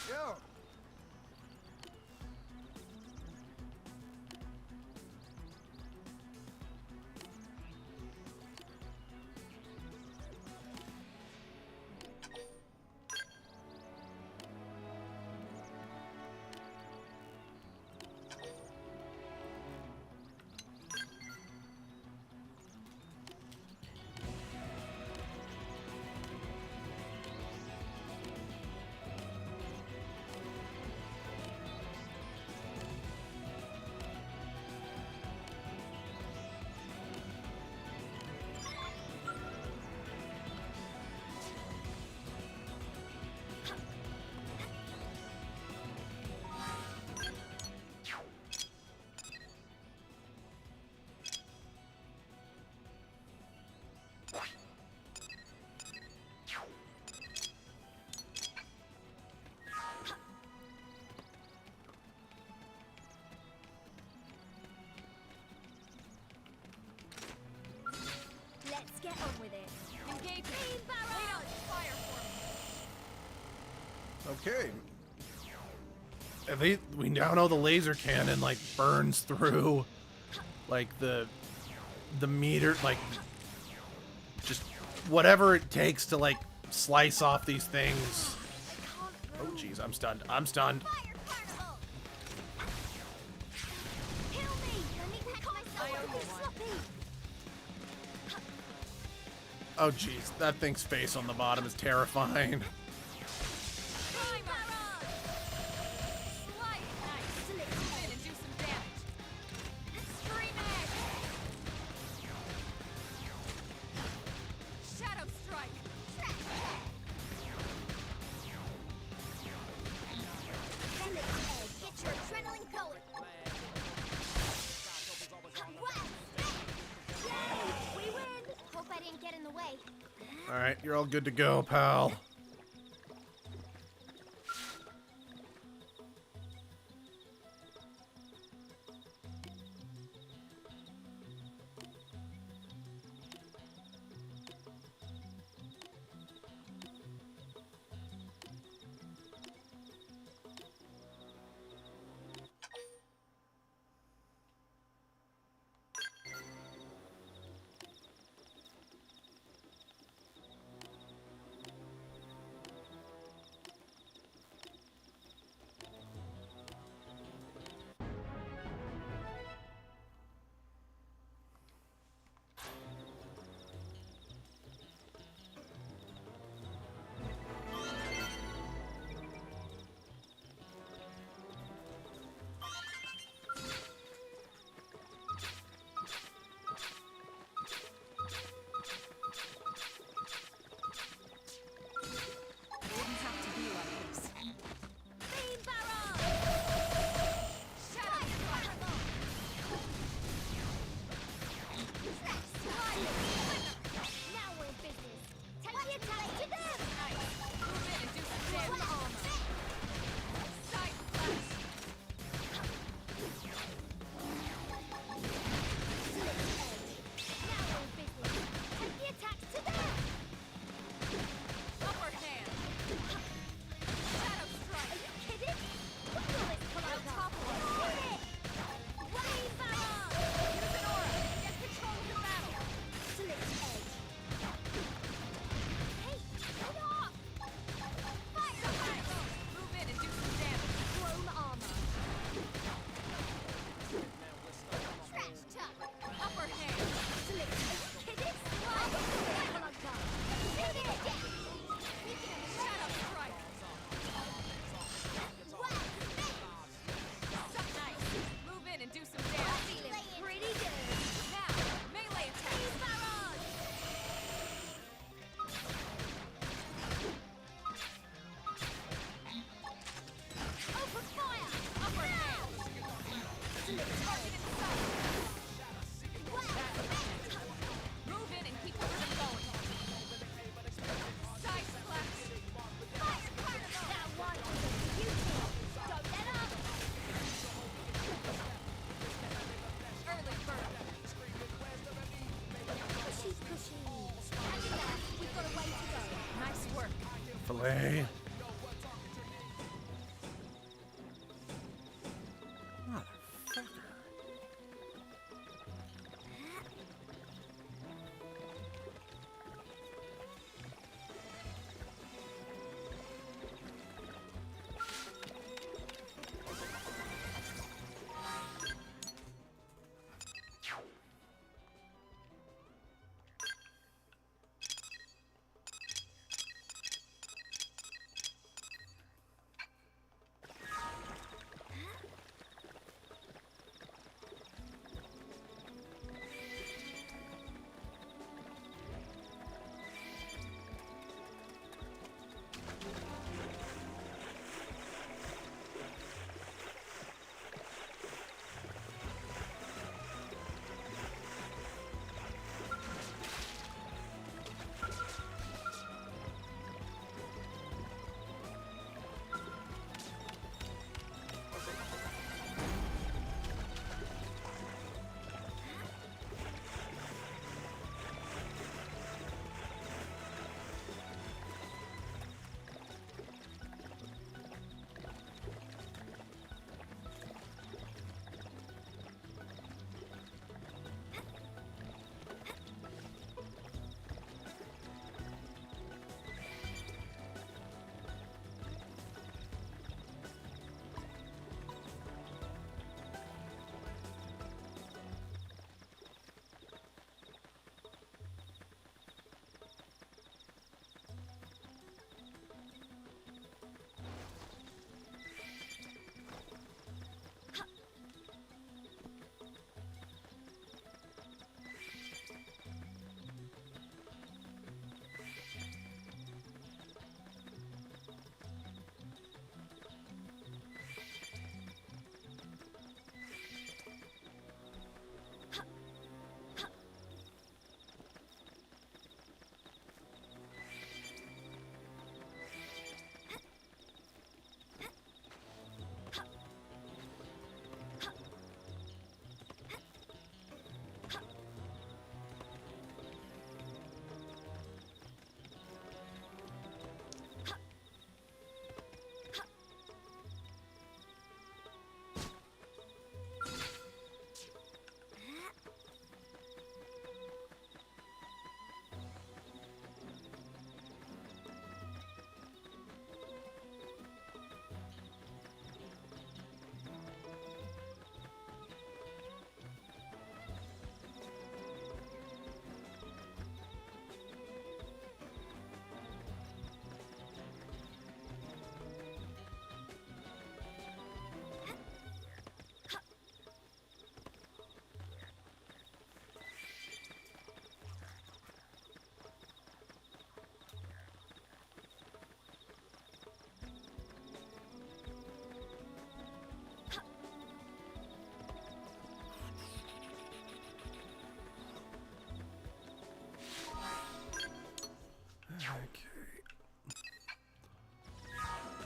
Speaker 4: Yeah.
Speaker 2: Let's get on with it.
Speaker 3: Engage! Lay down fire for me!
Speaker 1: Okay. At least we now know the laser cannon like burns through like the meter, like just whatever it takes to like slice off these things. Oh jeez, I'm stunned. I'm stunned.
Speaker 2: Fire particle! Kill me! Let me pack myself up. Sloppy!
Speaker 1: Oh jeez, that thing's face on the bottom is terrifying.
Speaker 3: Time barrage! Slice! Nice! Come in and do some damage! Scream edge! Shadow strike!
Speaker 2: Get your adrenaline going! Yay! We win! Hope I didn't get in the way.
Speaker 1: Alright, you're all good to go, pal. way. Motherfucker.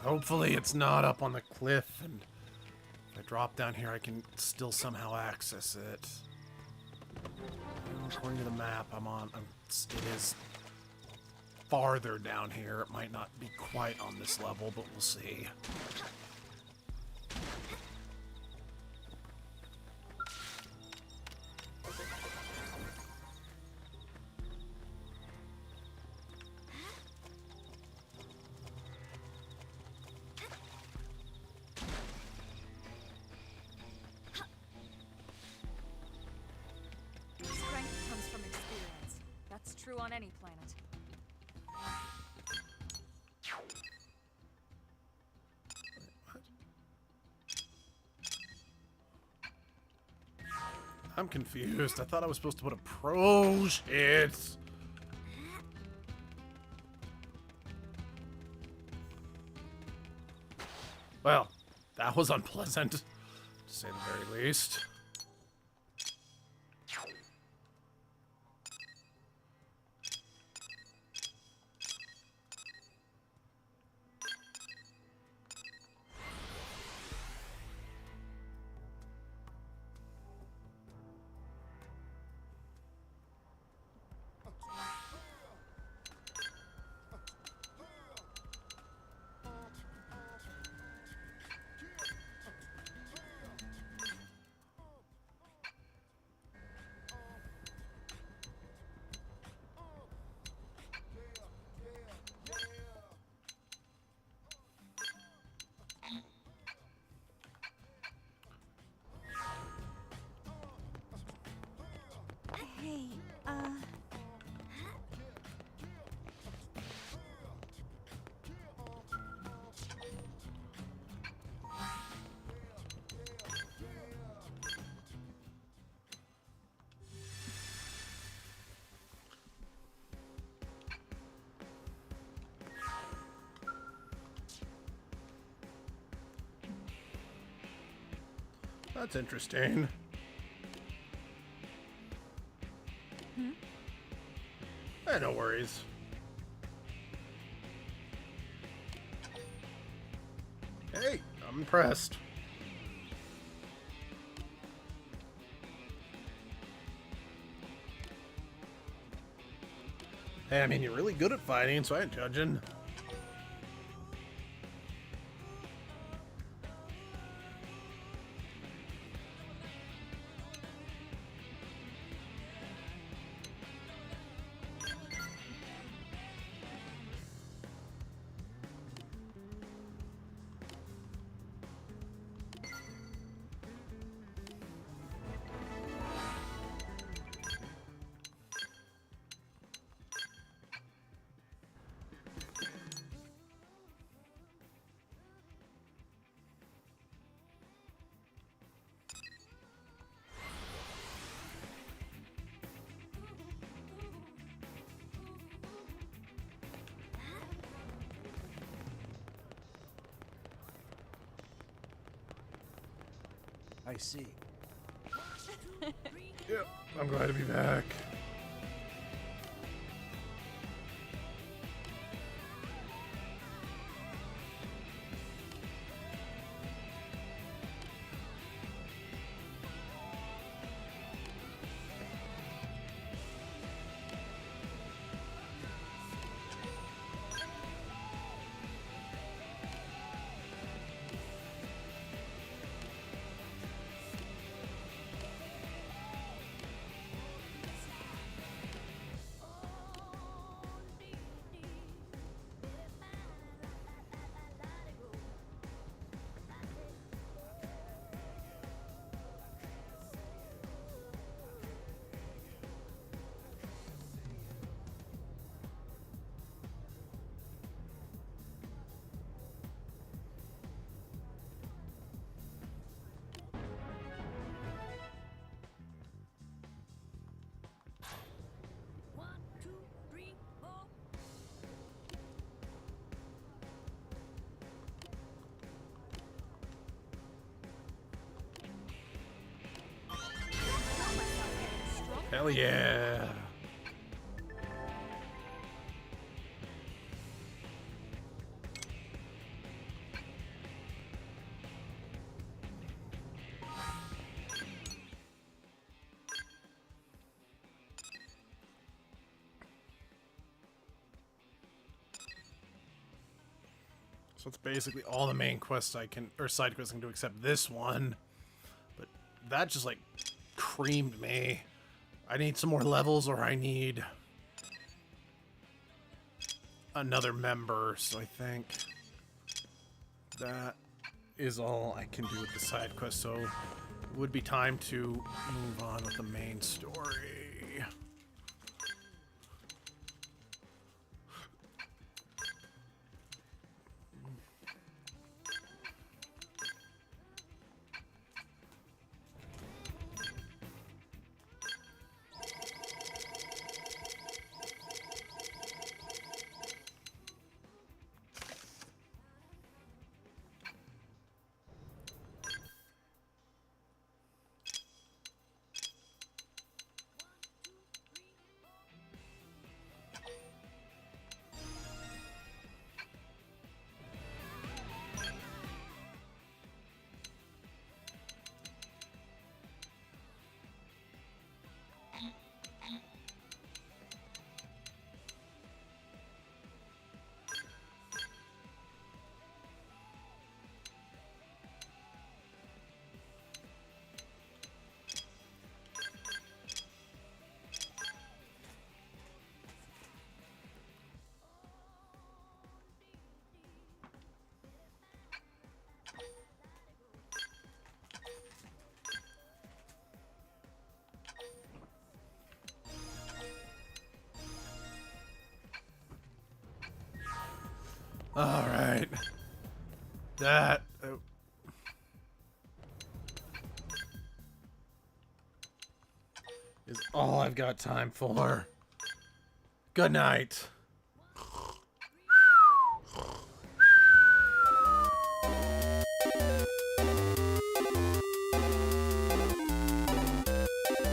Speaker 1: Hopefully it's not up on the cliff, and if I drop down here, I can still somehow access it. According to the map it is farther down here. It might not be quite on this level, but we'll see.
Speaker 3: True on any planet.
Speaker 1: I'm confused. I thought I was supposed to put a pro shit. Well, that was unpleasant, to say the very least. That's interesting. No worries. Hey, I'm impressed. Hey, I mean, you're really good at fighting, so I ain't judging.
Speaker 5: I see.
Speaker 1: Yep, I'm glad to be back. Hell yeah. So it's basically all the main quests I can, or side quests I can do except this one. But that just like creamed me. I need some more levels, or I need another member, so I think that is all I can do with the side quest, so it would be time to move on with the main story. All right. That is all I've got time for. Good night.